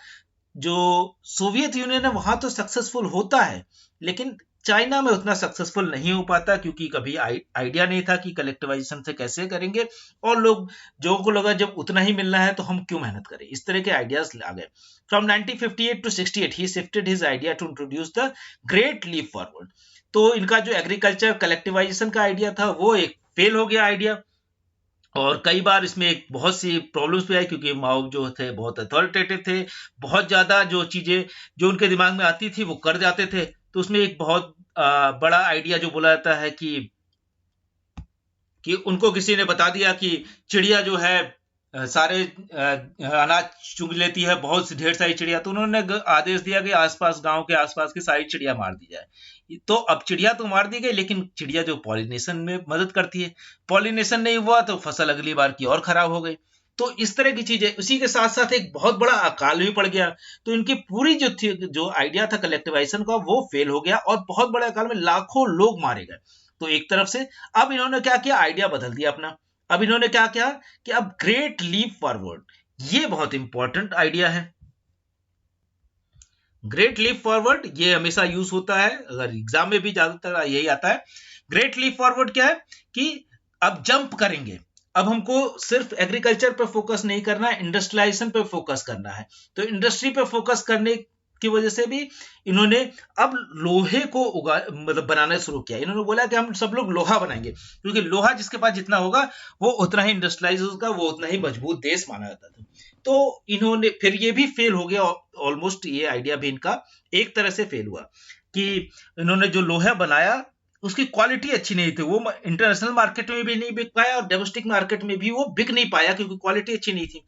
जो सोवियत यूनियन है वहां तो सक्सेसफुल होता है, लेकिन चाइना में उतना सक्सेसफुल नहीं हो पाता, क्योंकि कभी आइडिया नहीं था कि कलेक्टिवाइजेशन से कैसे करेंगे, और जो को लगा जब उतना ही मिलना है तो हम क्यों मेहनत करें, इस तरह के आइडियाज आ गए। From 1958 to 68 he shifted his idea to introduce the great leap forward. तो इनका जो एग्रीकल्चर कलेक्टिवाइजेशन का आइडिया था वो एक फेल हो गया आइडिया, और कई बार इसमें एक बहुत सी प्रॉब्लम्स भी आई, क्योंकि माओ जो थे बहुत अथॉरिटेटिव थे, बहुत ज्यादा जो चीजें जो उनके दिमाग में आती थी वो कर जाते थे। तो उसमें एक बहुत बड़ा आइडिया जो बोला जाता है कि उनको किसी ने बता दिया कि चिड़िया जो है सारे अनाज चुग लेती है, बहुत सी ढेर सारी चिड़िया, तो उन्होंने आदेश दिया कि आसपास गांव के आसपास की सारी चिड़िया मार दी जाए। तो अब चिड़िया तो मार दी गई, लेकिन चिड़िया जो पॉलिनेशन में मदद करती है, पॉलिनेशन नहीं हुआ तो फसल अगली बार की और खराब हो गई। तो इस तरह की चीजें, उसी के साथ साथ एक बहुत बड़ा अकाल भी पड़ गया, तो इनकी पूरी जो थी जो आइडिया था कलेक्टिवाइजेशन का वो फेल हो गया और बहुत बड़े अकाल में लाखों लोग मारे गए। तो एक तरफ से अब इन्होंने क्या किया, आइडिया बदल दिया अपना। अब इन्होंने क्या किया कि अब ग्रेट लीप फॉरवर्ड, ये बहुत इंपॉर्टेंट आइडिया है। ग्रेट लीप फॉरवर्ड ये हमेशा यूज होता है, अगर एग्जाम में भी ज्यादातर यही आता है। ग्रेट लीप फॉरवर्ड क्या है कि अब जंप करेंगे, अब हमको सिर्फ एग्रीकल्चर पे फोकस नहीं करना है, इंडस्ट्रियलाइजेशन पे फोकस करना है। तो इंडस्ट्री पे फोकस करने की वजह से भी इन्होंने अब लोहे को मतलब बनाना शुरू किया। इन्होंने बोला कि हम सब लोग लोहा बनाएंगे, क्योंकि लोहा जिसके पास जितना होगा वो उतना ही इंडस्ट्रियलाइज होगा, वो उतना ही मजबूत देश माना जाता था। तो इन्होंने फिर ये भी फेल हो गया ऑलमोस्ट, ये आइडिया भी इनका एक तरह से फेल हुआ कि इन्होंने जो लोहा बनाया उसकी क्वालिटी अच्छी नहीं थी, वो इंटरनेशनल मार्केट में भी नहीं बिक पाया और डोमेस्टिक मार्केट में भी वो बिक नहीं पाया, क्योंकि क्वालिटी अच्छी नहीं थी।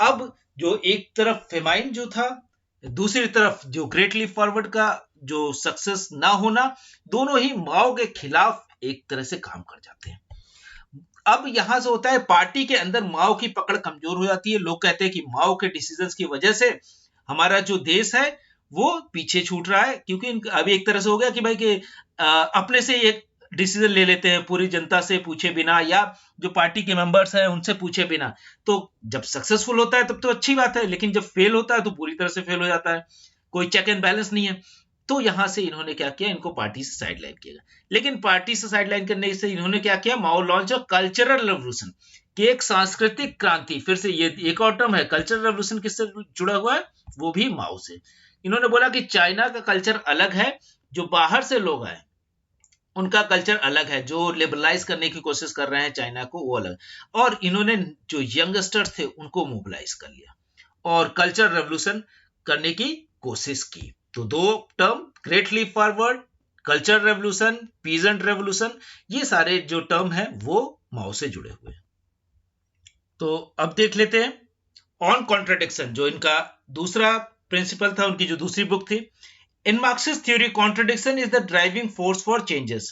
अब जो एक तरफ फेमाइन जो था, दूसरी तरफ जो ग्रेट लीप फॉरवर्ड का जो सक्सेस ना होना, दोनों ही माओ के खिलाफ एक तरह से काम कर जाते हैं। अब यहां से होता है पार्टी के अंदर माओ की पकड़ कमजोर हो जाती है। लोग कहते हैं कि माओ के डिसीजंस की वजह से हमारा जो देश है वो पीछे छूट रहा है, क्योंकि अभी एक तरह से हो गया कि भाई कि अपने से एक डिसीजन ले लेते हैं पूरी जनता से पूछे बिना, या जो पार्टी के मेंबर्स हैं उनसे पूछे बिना। तो जब सक्सेसफुल होता है तब तो अच्छी बात है, लेकिन जब फेल होता है तो पूरी तरह से फेल हो जाता है, कोई चेक एंड बैलेंस नहीं है। तो यहां से इन्होंने क्या किया, इनको पार्टी से साइडलाइन किया। लेकिन पार्टी से साइडलाइन करने से इन्होंने क्या किया, माओ लॉन्च ऑफ कल्चरल रेवोल्यूशन, कि एक सांस्कृतिक क्रांति। फिर से ये एक और टर्म है, कल्चरल रेवोल्यूशन किससे जुड़ा हुआ है, वो भी माओ से। इन्होंने बोला कि चाइना का कल्चर अलग है, जो बाहर से लोग आए उनका कल्चर अलग है, जो लिबरलाइज करने की कोशिश कर रहे हैं चाइना को, वो अलग। और इन्होंने जो यंगस्टर्स थे उनको मोबिलाइज कर लिया और कल्चर रेवोल्यूशन करने की कोशिश की। तो दो term, great leap forward, culture revolution, peasant revolution, ये सारे जो टर्म है वो माओ से जुड़े हुए हैं। तो अब देख लेते हैं ऑन कॉन्ट्रडिक्शन, जो इनका दूसरा प्रिंसिपल था, उनकी जो दूसरी बुक थी। In Marxist theory contradiction is the driving force for changes.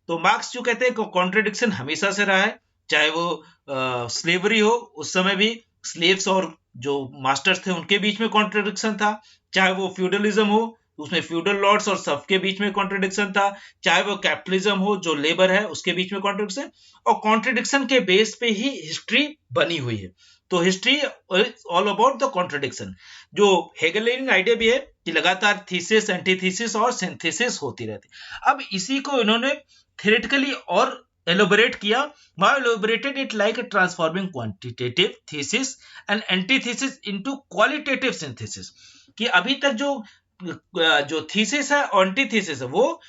तो मार्क्स जो कहते हैं कि कॉन्ट्रडिक्शन हमेशा से रहा है, चाहे वो स्लेवरी हो, उस समय भी स्लेव्स और जो मास्टर्स थे उनके बीच में कॉन्ट्रडिक्शन था, चाहे वो फ्यूडलिज्म हो, उसमें फ्यूडल लॉर्ड्स और सब के बीच में कॉन्ट्रडिक्शन था, चाहे वो कैपिटलिज्म हो, जो लेबर है उसके बीच में कॉन्ट्रडिक्शन। और कॉन्ट्रडिक्शन के बेस पे ही हिस्ट्री बनी हुई है। तो history all about the contradiction. जो हेगेलियन आइडिया भी है कि लगातार थीसिस, एंटीथीसिस और सिंथेसिस होती रहती। अब इसी को इन्होंने थ्योरेटिकली और एलोबरेट किया। Mao elaborated it like a transforming quantitative thesis and antithesis into qualitative synthesis, कि अभी तक जो थीसिस है और एंटीथीसिस है वो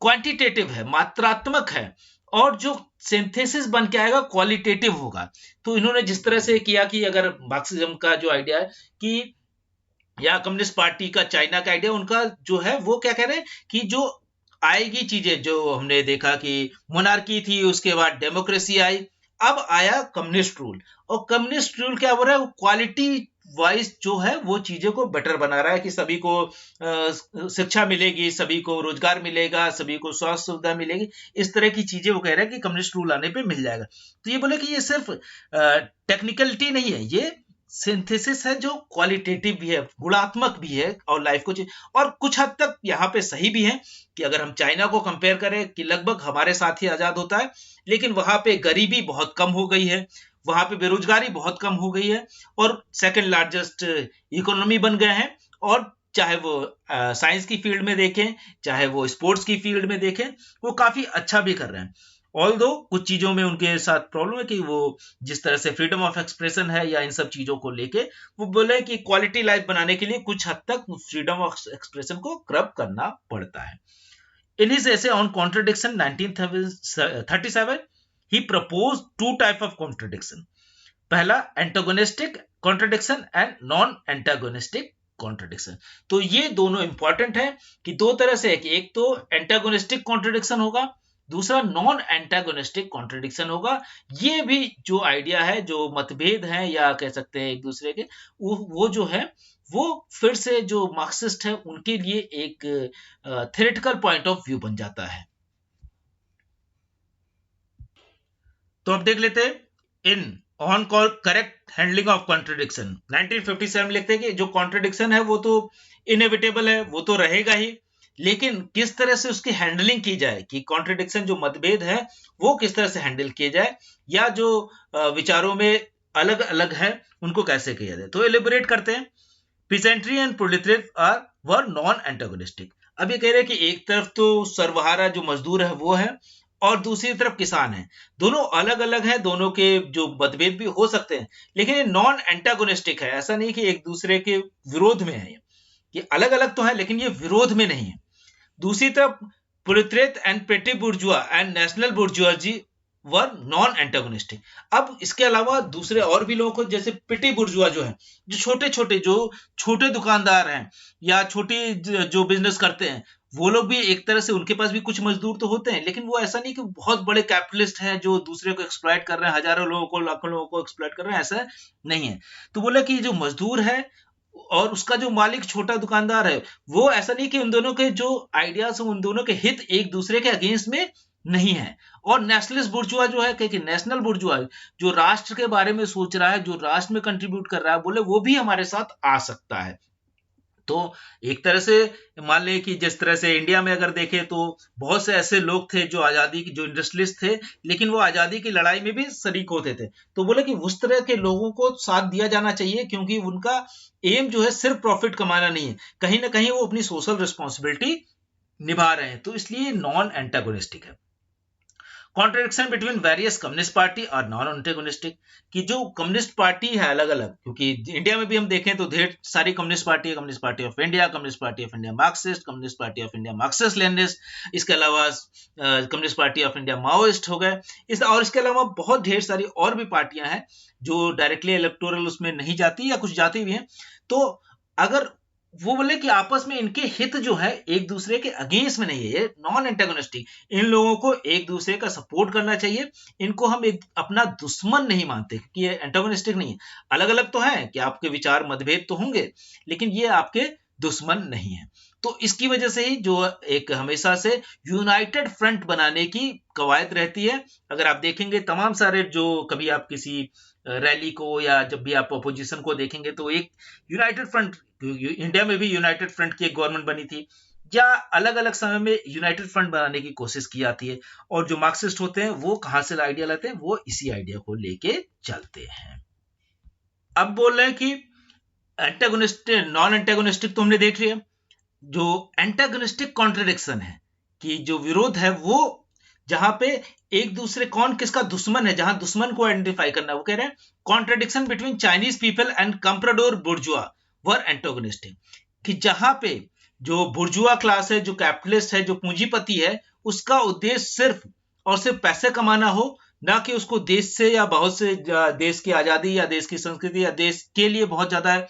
क्वांटिटेटिव है, मात्रात्मक है, और जो सिंथेसिस बन के आएगा क्वालिटेटिव होगा। तो इन्होंने जिस तरह से किया कि अगर मार्क्सिज्म का जो आइडिया है कि या कम्युनिस्ट पार्टी का चाइना का आइडिया, उनका जो है वो क्या कह रहे हैं कि जो आएगी चीजें, जो हमने देखा कि मोनार्की थी, उसके बाद डेमोक्रेसी आई, अब आया कम्युनिस्ट रूल। और कम्युनिस्ट रूल क्या हो रहा है, क्वालिटी वाइज जो है वो चीजों को बेटर बना रहा है, कि सभी को शिक्षा मिलेगी, सभी को रोजगार मिलेगा, सभी को स्वास्थ्य सुविधा मिलेगी, इस तरह की चीजें वो कह रहे हैं कि कम्युनिस्ट रूल आने पे मिल जाएगा। तो ये बोले कि ये सिर्फ टेक्निकलिटी नहीं है, ये सिंथेसिस है जो क्वालिटेटिव भी है, गुणात्मक भी है, और लाइफ को और कुछ हद तक यहाँ पे सही भी है कि अगर हम चाइना को कंपेयर करें कि लगभग हमारे साथ ही आजाद होता है, लेकिन वहां पे गरीबी बहुत कम हो गई है, वहां पे बेरोजगारी बहुत कम हो गई है, और सेकंड लार्जेस्ट इकोनॉमी बन गए हैं। और चाहे वो साइंस की फील्ड में देखें, चाहे वो स्पोर्ट्स की फील्ड में देखें, वो काफी अच्छा भी कर रहे हैं। ऑल्दो कुछ चीजों में उनके साथ प्रॉब्लम है कि वो जिस तरह से फ्रीडम ऑफ एक्सप्रेशन है या इन सब चीजों को लेके वो बोले कि क्वालिटी लाइफ बनाने के लिए कुछ हद तक फ्रीडम ऑफ एक्सप्रेशन को क्रब करना पड़ता है। In his essay on contradiction 1937 he proposed two type of contradiction. पहला antagonistic contradiction and non antagonistic contradiction. तो ये दोनों इंपॉर्टेंट है कि दो तरह से है कि एक तो एंटागोनिस्टिक कॉन्ट्रडिक्शन होगा, दूसरा नॉन एंटागोनिस्टिक कॉन्ट्रडिक्शन होगा। ये भी जो आइडिया है, जो मतभेद है या कह सकते हैं एक दूसरे के, वो जो है वो फिर से जो मार्क्सिस्ट है उनके लिए एक थ्योरेटिकल पॉइंट ऑफ व्यू बन जाता है। तो अब देख लेते हैं in on call correct handling of contradiction. 1957 लिखते हैं कि जो कॉन्ट्रडिक्शन है वो तो इनएविटेबल है, वो तो रहेगा ही, लेकिन किस तरह से उसकी हैंडलिंग की जाए, कि कॉन्ट्रडिक्शन जो मतभेद है वो किस तरह से हैंडल किए जाए, या जो विचारों में अलग अलग है उनको कैसे किया जाए। तो एलिबरेट करते हैं। Peasantry and proletariat are were non antagonistic. अब ये कह रहे हैं कि एक तरफ तो सर्वहारा जो मजदूर है वो है, और दूसरी तरफ किसान है, दोनों अलग अलग हैं, दोनों के जो मतभेद भी हो सकते हैं, लेकिन ये नॉन एंटागोनिस्टिक है। ऐसा नहीं कि एक दूसरे के विरोध में है, ये अलग अलग तो है लेकिन ये विरोध में नहीं है। दूसरी तरफ proletariat and petty bourgeois and national bourgeoisie were non antagonistic. अब इसके अलावा दूसरे और भी लोगों को, जैसे पेटी बुर्जुआ जो है, जो छोटे दुकानदार हैं या छोटी जो बिजनेस करते हैं, वो लोग भी एक तरह से, उनके पास भी कुछ मजदूर तो होते हैं, लेकिन वो ऐसा नहीं कि बहुत बड़े कैपिटलिस्ट हैं जो दूसरे को एक्सप्लॉइट कर रहे हैं, हजारों लोगों को, लाखों लोगों को एक्सप्लॉइट कर रहे हैं, ऐसा नहीं है। तो बोला कि जो मजदूर है और उसका जो मालिक छोटा दुकानदार है, वो ऐसा नहीं कि उन दोनों के जो आइडियाज, उन दोनों के हित एक दूसरे के अगेंस्ट में नहीं है। और नेशनलिस्ट बुर्जुआ जो है, कि नेशनल बुर्जुआ जो राष्ट्र के बारे में सोच रहा है, जो राष्ट्र में कंट्रीब्यूट कर रहा है, बोले वो भी हमारे साथ आ सकता है। तो एक तरह से मान लें कि जिस तरह से इंडिया में अगर देखें तो बहुत से ऐसे लोग थे जो आजादी की जो इंडस्ट्रियलिस्ट थे, लेकिन वो आजादी की लड़ाई में भी शरीक होते थे। तो बोले कि उस तरह के लोगों को साथ दिया जाना चाहिए, क्योंकि उनका एम जो है सिर्फ प्रॉफिट कमाना नहीं है, कहीं ना कहीं वो अपनी सोशल रिस्पॉन्सिबिलिटी निभा रहे हैं। तो इसलिए नॉन एंटागोनिस्टिक है। Contradiction between various communist party और नॉन एंटागोनिस्टिक, कि जो कम्युनिस्ट पार्टी है अलग अलग, क्योंकि इंडिया में भी हम देखें तो ढेर सारी कम्युनिस्ट पार्टी है, communist party of India, communist party of India Marxist, communist party of India Marxist Leninist, इसके अलावा communist party of India Maoist हो गए, और इसके अलावा बहुत ढेर सारी और भी पार्टियां हैं जो डायरेक्टली इलेक्टोरल उसमें नहीं जाती या कुछ जाती भी हैं। तो अगर वो बोले कि आपस में इनके हित जो है एक दूसरे के अगेंस्ट में नहीं है, ये नॉन एंटागोनिस्टिक, इन लोगों को एक दूसरे का सपोर्ट करना चाहिए, इनको हम एक अपना दुश्मन नहीं मानते, क्योंकि ये एंटागोनिस्टिक नहीं है। अलग अलग तो है कि आपके विचार मतभेद तो होंगे, लेकिन ये आपके दुश्मन नहीं है। तो इसकी वजह से ही जो एक हमेशा से यूनाइटेड फ्रंट बनाने की कवायद रहती है। अगर आप देखेंगे तमाम सारे जो कभी आप किसी रैली को या जब भी आप अपोजिशन को देखेंगे तो एक यूनाइटेड फ्रंट, इंडिया में भी यूनाइटेड फ्रंट की एक गवर्नमेंट बनी थी, या अलग अलग समय में यूनाइटेड फ्रंट बनाने की कोशिश की जाती है। और जो मार्क्सिस्ट होते हैं वो कहां से आइडिया लाते हैं, वो इसी आइडिया को लेके चलते हैं। अब बोल रहे हैं कि एंटागोनिस्ट नॉन एंटागोनिस्टिक तो हमने देख लिया। जो एंटागोनिस्टिक कॉन्ट्रडिक्शन है कि जो विरोध है वो जहां पे एक दूसरे कौन किसका दुश्मन है, जहां दुश्मन को आइडेंटिफाई करना, वो कह रहे हैं contradiction between Chinese people and comprador bourgeois were antagonistic, कि जहां पे जो बुर्जुआ क्लास है, जो कैपिटलिस्ट है, जो पूंजीपति है, उसका उद्देश्य सिर्फ और सिर्फ पैसे कमाना हो, ना कि उसको देश से या बहुत से देश की आजादी या देश की संस्कृति या देश के लिए बहुत ज्यादा है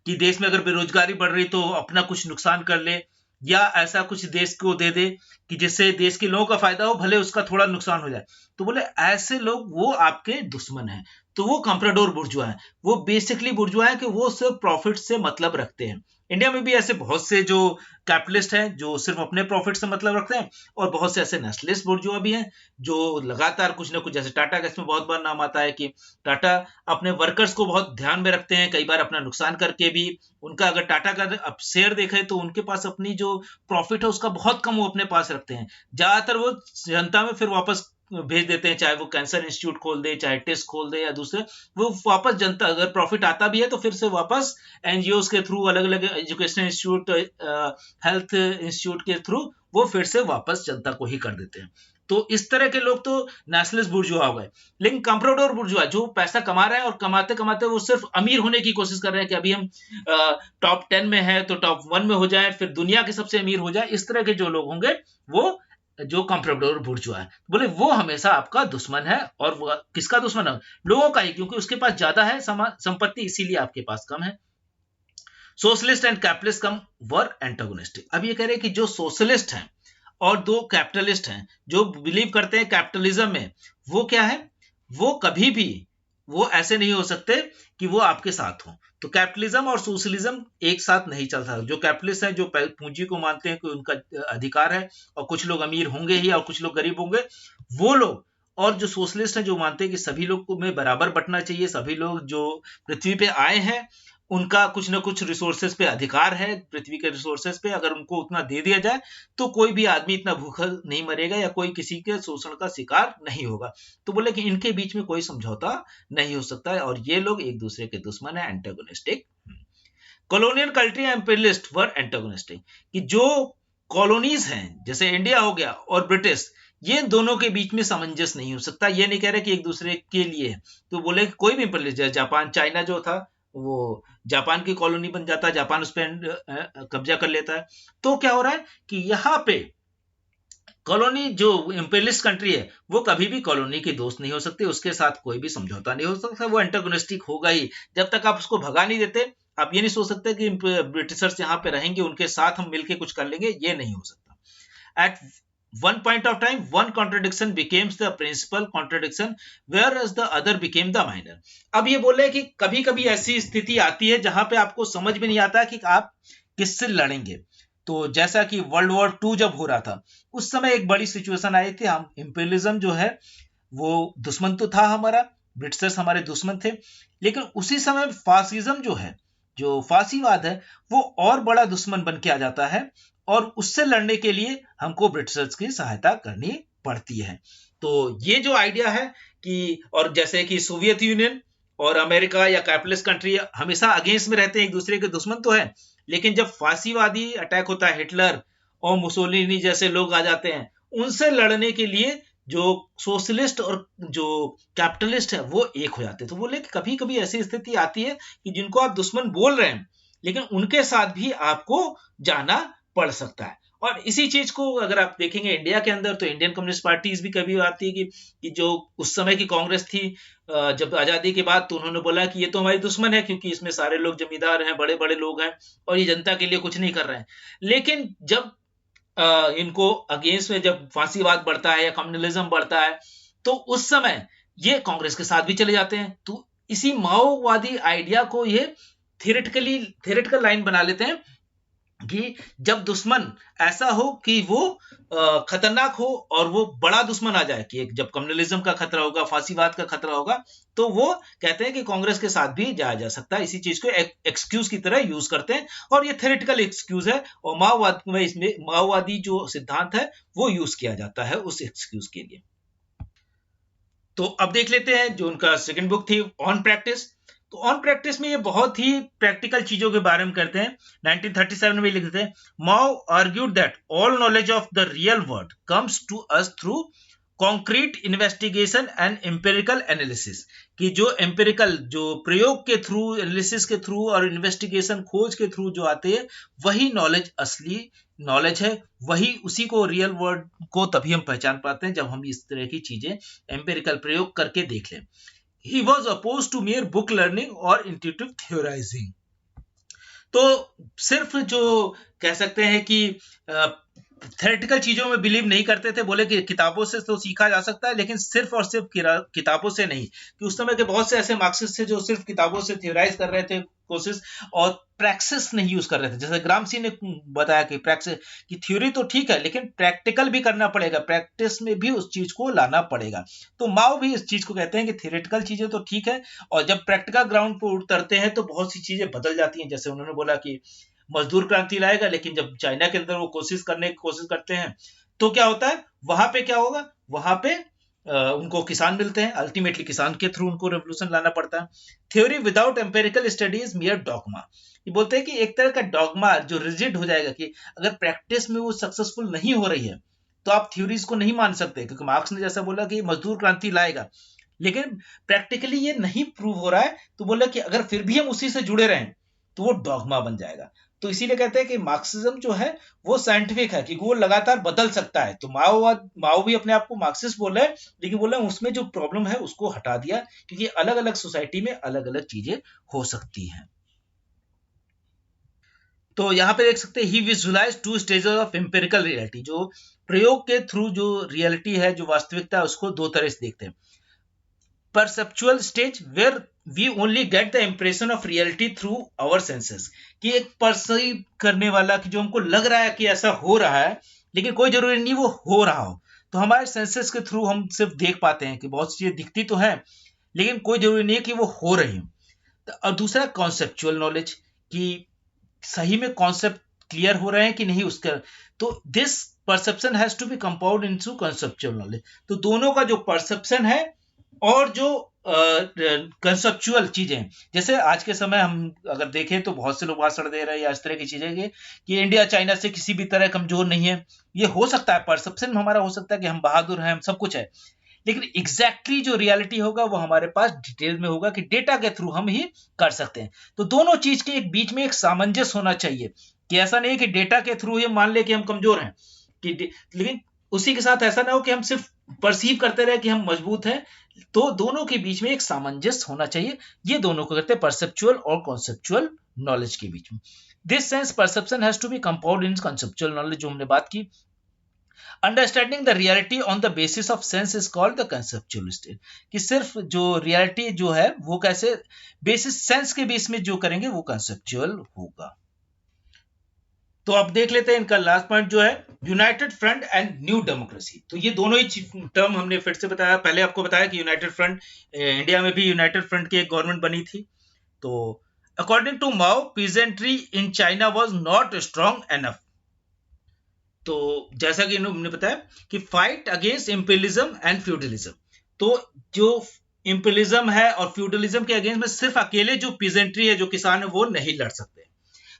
कि देश में अगर बेरोजगारी बढ़ रही तो अपना कुछ नुकसान कर ले, या ऐसा कुछ देश को दे दे कि जिससे देश के लोगों का फायदा हो, भले उसका थोड़ा नुकसान हो जाए। तो बोले ऐसे लोग वो आपके दुश्मन हैं। तो वो कंप्राडोर बुर्जुआ है, वो बेसिकली बुर्जुआ है कि वो सिर्फ प्रॉफिट से मतलब रखते हैं। इंडिया में भी ऐसे बहुत से जो कैपिटलिस्ट हैं जो सिर्फ अपने प्रॉफिट से मतलब रखते हैं, और बहुत से ऐसे नेशनलिस्ट बुर्जुआ भी हैं जो लगातार कुछ ना कुछ, जैसे टाटा का इसमें बहुत बार नाम आता है कि टाटा अपने वर्कर्स को बहुत ध्यान में रखते हैं, कई बार अपना नुकसान करके भी। उनका अगर टाटा का अब शेयर देखें तो उनके पास अपनी जो प्रॉफिट है उसका बहुत कम वो अपने पास रखते हैं, ज्यादातर वो जनता में फिर वापस भेज देते हैं, चाहे वो कैंसर इंस्टीट्यूट खोल दे, चाहे टेस्ट खोल दे, या दूसरे वो वापस जनता, अगर प्रॉफिट आता भी है तो फिर से वापस एनजीओ के थ्रू, अलग अलग एजुकेशन इंस्टीट्यूट, हेल्थ इंस्टीट्यूट के थ्रू वो फिर से वापस जनता को ही कर देते हैं। तो इस तरह के लोग तो नेशनलिस्ट बुर्जुआ हो गए। लेकिन कंप्राडोर बुर्जुआ जो पैसा कमा रहे हैं और कमाते कमाते वो सिर्फ अमीर होने की कोशिश कर रहे हैं कि अभी हम टॉप 10 में है तो टॉप 1 में हो जाए, फिर दुनिया के सबसे अमीर हो जाए, इस तरह के जो लोग होंगे वो जो कंप्राडोर बुर्जुआ है, बोले वो हमेशा आपका दुश्मन है। और वो किसका दुश्मन है? लोगों का ही, क्योंकि उसके पास ज्यादा है संपत्ति, इसीलिए आपके पास कम है। Socialist and capitalist come were antagonistic. अब ये कह रहे हैं कि जो सोशलिस्ट हैं और दो कैपिटलिस्ट हैं जो बिलीव करते हैं कैपिटलिज्म में, वो क्या है, वो कभी भी वो ऐसे नहीं हो सकते कि वो आपके साथ हो। तो कैपिटलिज्म और सोशलिज्म एक साथ नहीं चल सकता। जो कैपिटलिस्ट हैं जो पूंजी को मानते हैं कि उनका अधिकार है और कुछ लोग अमीर होंगे ही और कुछ लोग गरीब होंगे, वो लोग, और जो सोशलिस्ट हैं जो मानते हैं कि सभी लोग को में बराबर बंटना चाहिए, सभी लोग जो पृथ्वी पे आए हैं उनका कुछ ना कुछ रिसोर्सेज पे अधिकार है, पृथ्वी के रिसोर्सेज पे, अगर उनको उतना दे दिया जाए तो कोई भी आदमी इतना भूखा नहीं मरेगा या कोई किसी के शोषण का शिकार नहीं होगा। तो बोले कि इनके बीच में कोई समझौता नहीं हो सकता है और ये लोग एक दूसरे के दुश्मन है, एंटागोनिस्टिक। कॉलोनियल कंट्री एम्पेरियलिस्ट वर एंटागोनिस्टिक, कि जो कॉलोनीज हैं जैसे इंडिया हो गया और ब्रिटिश, ये दोनों के बीच में सामंजस्य नहीं हो सकता। ये नहीं कह रहे कि एक दूसरे के लिए, तो बोले कि कोई भी एम्पेरियलिस्ट, जापान, चाइना जो था वो जापान की कॉलोनी बन जाता है, जापान उस पर कब्जा कर लेता है। तो क्या हो रहा है कि यहाँ पे कॉलोनी जो इंपेरियलिस्ट कंट्री है वो कभी भी कॉलोनी की दोस्त नहीं हो सकती, उसके साथ कोई भी समझौता नहीं हो सकता, वो एंटागोनिस्टिक होगा ही। जब तक आप उसको भगा नहीं देते, आप ये नहीं सोच सकते कि ब्रिटिशर्स यहाँ पे रहेंगे उनके साथ हम मिलके कुछ कर लेंगे, ये नहीं हो सकता। At one point of time one contradiction becomes the principal contradiction whereas the other became the minor। अब ये बोले कि कभी कभी ऐसी स्थिति आती है जहां पे आपको समझ में नहीं आता कि आप किससे लड़ेंगे। तो जैसा कि वर्ल्ड वॉर 2 जब हो रहा था उस समय एक बड़ी सिचुएशन आई थी, हम इंपेरियलिज्म जो है वो दुश्मन तो था हमारा, ब्रिटिशर्स हमारे दुश्मन थे, लेकिन उसी समय फासिज्म जो है जो फांसीवाद है वो और बड़ा दुश्मन बन के आ जाता है, और उससे लड़ने के लिए हमको ब्रिटिशर्स की सहायता करनी पड़ती है। तो ये जो आइडिया है कि, और जैसे कि सोवियत यूनियन और अमेरिका या कैपिटलिस्ट कंट्री हमेशा अगेंस्ट में रहते हैं, एक दूसरे के दुश्मन तो है, लेकिन जब फांसीवादी अटैक होता है, हिटलर और मुसोलिनी जैसे लोग आ जाते हैं, उनसे लड़ने के लिए जो सोशलिस्ट और जो कैपिटलिस्ट है वो एक हो जाते हैं। तो बोले कि कभी कभी ऐसी स्थिति आती है कि जिनको आप दुश्मन बोल रहे हैं, लेकिन उनके साथ भी आपको जाना पड़ सकता है। और इसी चीज को अगर आप देखेंगे इंडिया के अंदर, तो इंडियन कम्युनिस्ट पार्टीज भी कभी आती है कि जो उस समय की कांग्रेस थी, जब आजादी के बाद, तो उन्होंने बोला कि ये तो हमारी दुश्मन है, क्योंकि इसमें सारे लोग जमींदार हैं, बड़े बड़े लोग हैं, और ये जनता के लिए कुछ नहीं कर रहे हैं। लेकिन जब इनको अगेंस्ट में जब फांसीवाद बढ़ता है या कम्युनलिज्म बढ़ता है, तो उस समय ये कांग्रेस के साथ भी चले जाते हैं। तो इसी माओवादी आइडिया को ये थियोरेटिकल लाइन बना लेते हैं कि जब दुश्मन ऐसा हो कि वो खतरनाक हो और वो बड़ा दुश्मन आ जाए, कि एक जब कम्युनलिज्म का खतरा होगा, फांसीवाद का खतरा होगा, तो वो कहते हैं कि कांग्रेस के साथ भी जाया जा सकता है। इसी चीज को एक्सक्यूज की तरह यूज करते हैं, और ये थ्योरेटिकल एक्सक्यूज है, और माओवाद में इसमें माओवादी जो सिद्धांत है वो यूज किया जाता है उस एक्सक्यूज के लिए। तो अब देख लेते हैं जो उनका सेकंड बुक थी, ऑन प्रैक्टिस। तो ऑन प्रैक्टिस में ये बहुत ही प्रैक्टिकल चीजों के बारे में करते हैं। 1937 में लिखते हैं, Mao argued that all knowledge of the real world comes to us through concrete investigation and empirical analysis, कि जो एम्पिरिकल, जो प्रयोग के थ्रू, एनालिसिस के थ्रू और इन्वेस्टिगेशन, खोज के थ्रू जो आते हैं, वही नॉलेज असली नॉलेज है, वही उसी को रियल वर्ल्ड को तभी हम पहचान पाते हैं जब हम इस तरह की चीजें एम्पिरिकल प्रयोग करके देख लें। He was opposed to mere book learning or intuitive theorizing. तो सिर्फ जो कह सकते हैं कि थ्योरेटिकल चीजों में बिलीव नहीं करते थे, बोले कि किताबों से तो सीखा जा सकता है, लेकिन सिर्फ और सिर्फ किताबों से नहीं। कि उस समय के बहुत से ऐसे मार्क्सिस्ट थे जो सिर्फ किताबों से थ्योराइज कर रहे थे कोशिश, और प्रैक्टिस नहीं यूज कर रहे थे। जैसे ग्रामसी ने बताया कि प्रैक्टिस की थ्योरी तो ठीक है, लेकिन प्रैक्टिकल भी करना पड़ेगा, प्रैक्टिस में भी उस चीज को लाना पड़ेगा। तो माओ भी इस चीज को कहते हैं कि थ्योरेटिकल चीजें तो ठीक है, और जब प्रैक्टिकल ग्राउंड पर उतरते हैं तो बहुत सी चीजें बदल जाती हैं। जैसे उन्होंने बोला कि मजदूर क्रांति लाएगा, लेकिन जब चाइना के अंदर वो कोशिश करते हैं, तो क्या होता है, वहां पे क्या होगा, वहां पे उनको किसान मिलते हैं, अल्टीमेटली किसान के थ्रू उनको रेवोल्यूशन लाना पड़ता है। Theory without empirical study is मियर dogma. ये बोलते हैं कि एक तरह का डॉगमा जो रिजिड हो जाएगा, कि अगर प्रैक्टिस में वो सक्सेसफुल नहीं हो रही है तो आप थ्योरीज को नहीं मान सकते, क्योंकि मार्क्स ने जैसा बोला कि मजदूर क्रांति लाएगा, लेकिन प्रैक्टिकली ये नहीं प्रूव हो रहा है, तो बोला कि अगर फिर भी हम उसी से जुड़े रहें तो वो डॉगमा बन जाएगा। तो इसीलिए कहते हैं कि मार्क्सिज्म जो है वो साइंटिफिक है, क्योंकि वो लगातार बदल सकता है। तो माओ भी अपने आप को मार्क्सिस्ट बोल रहे हैं, लेकिन बोल रहे हैं उसमें जो प्रॉब्लम है उसको हटा दिया, क्योंकि अलग अलग सोसाइटी में अलग अलग चीजें हो सकती हैं। तो यहाँ पे देख सकते हैं, he visualize two stages of empirical reality, जो प्रयोग के थ्रू जो रियलिटी है, जो वास्तविकता है, उसको दो तरह से देखते हैं। Perceptual stage where we only get the impression of reality through our senses, कि एक परसीव करने वाला, कि जो हमको लग रहा है कि ऐसा हो रहा है, लेकिन कोई जरूरी नहीं वो हो रहा हो, तो हमारे सेंसेस के थ्रू हम सिर्फ देख पाते हैं कि बहुत सी चीजें दिखती तो है, लेकिन कोई जरूरी नहीं है कि वो हो रही हो। और दूसरा कॉन्सेप्चुअल नॉलेज, कि सही में कॉन्सेप्ट क्लियर हो रहे हैं कि नहीं उसका। तो this perception has to be compound into conceptual knowledge. तो दोनों का जो परसेप्शन है और जो कंसेप्चुअल चीजें, जैसे आज के समय हम अगर देखें तो बहुत से लोग भाषण दे रहे हैं या इस तरह की चीजें कि इंडिया चाइना से किसी भी तरह कमजोर नहीं है। ये हो सकता है, परसेप्शन हमारा हो सकता है कि हम बहादुर हैं, हम सब कुछ है, लेकिन एग्जैक्टली जो रियलिटी होगा वो हमारे पास डिटेल में होगा, कि डेटा के थ्रू हम ही कर सकते हैं। तो दोनों चीज के एक बीच में एक सामंजस्य होना चाहिए, कि ऐसा नहीं कि डेटा के थ्रू ही मान ले कि हम कमजोर हैं, लेकिन उसी के साथ ऐसा ना हो कि हम सिर्फ परसीव करते रहे कि हम मजबूत हैं। तो दोनों के बीच में एक सामंजस्य होना चाहिए। ये दोनों को कहते हैं परसेप्चुअल और कॉन्सेप्चुअल नॉलेज के बीच में। This sense perception has to be compound in conceptual knowledge, जो हमने बात की। Understanding the reality on the basis of sense is called the conceptual state, कि सिर्फ जो रियलिटी जो है वो कैसे बेसिस सेंस के बेस में जो करेंगे वो कंसेप्चुअल होगा। तो अब देख लेते हैं इनका लास्ट पॉइंट जो है, United front end new democracy. तो ये दोनों ही टर्म हमने फिर से बताया, पहले आपको बताया कि यूनाइटेड फ्रंट, इंडिया में भी यूनाइटेड फ्रंट की एक गवर्नमेंट बनी थी। तो according to Mao, peasantry in China was not strong enough. तो जैसा कि इन्होंने बताया कि fight against imperialism and feudalism, तो जो इंपीरियलिज्म है और फ्यूडलिज्म के अगेंस्ट में सिर्फ अकेले जो पीजेंट्री है, जो किसान है, वो नहीं लड़ सकते।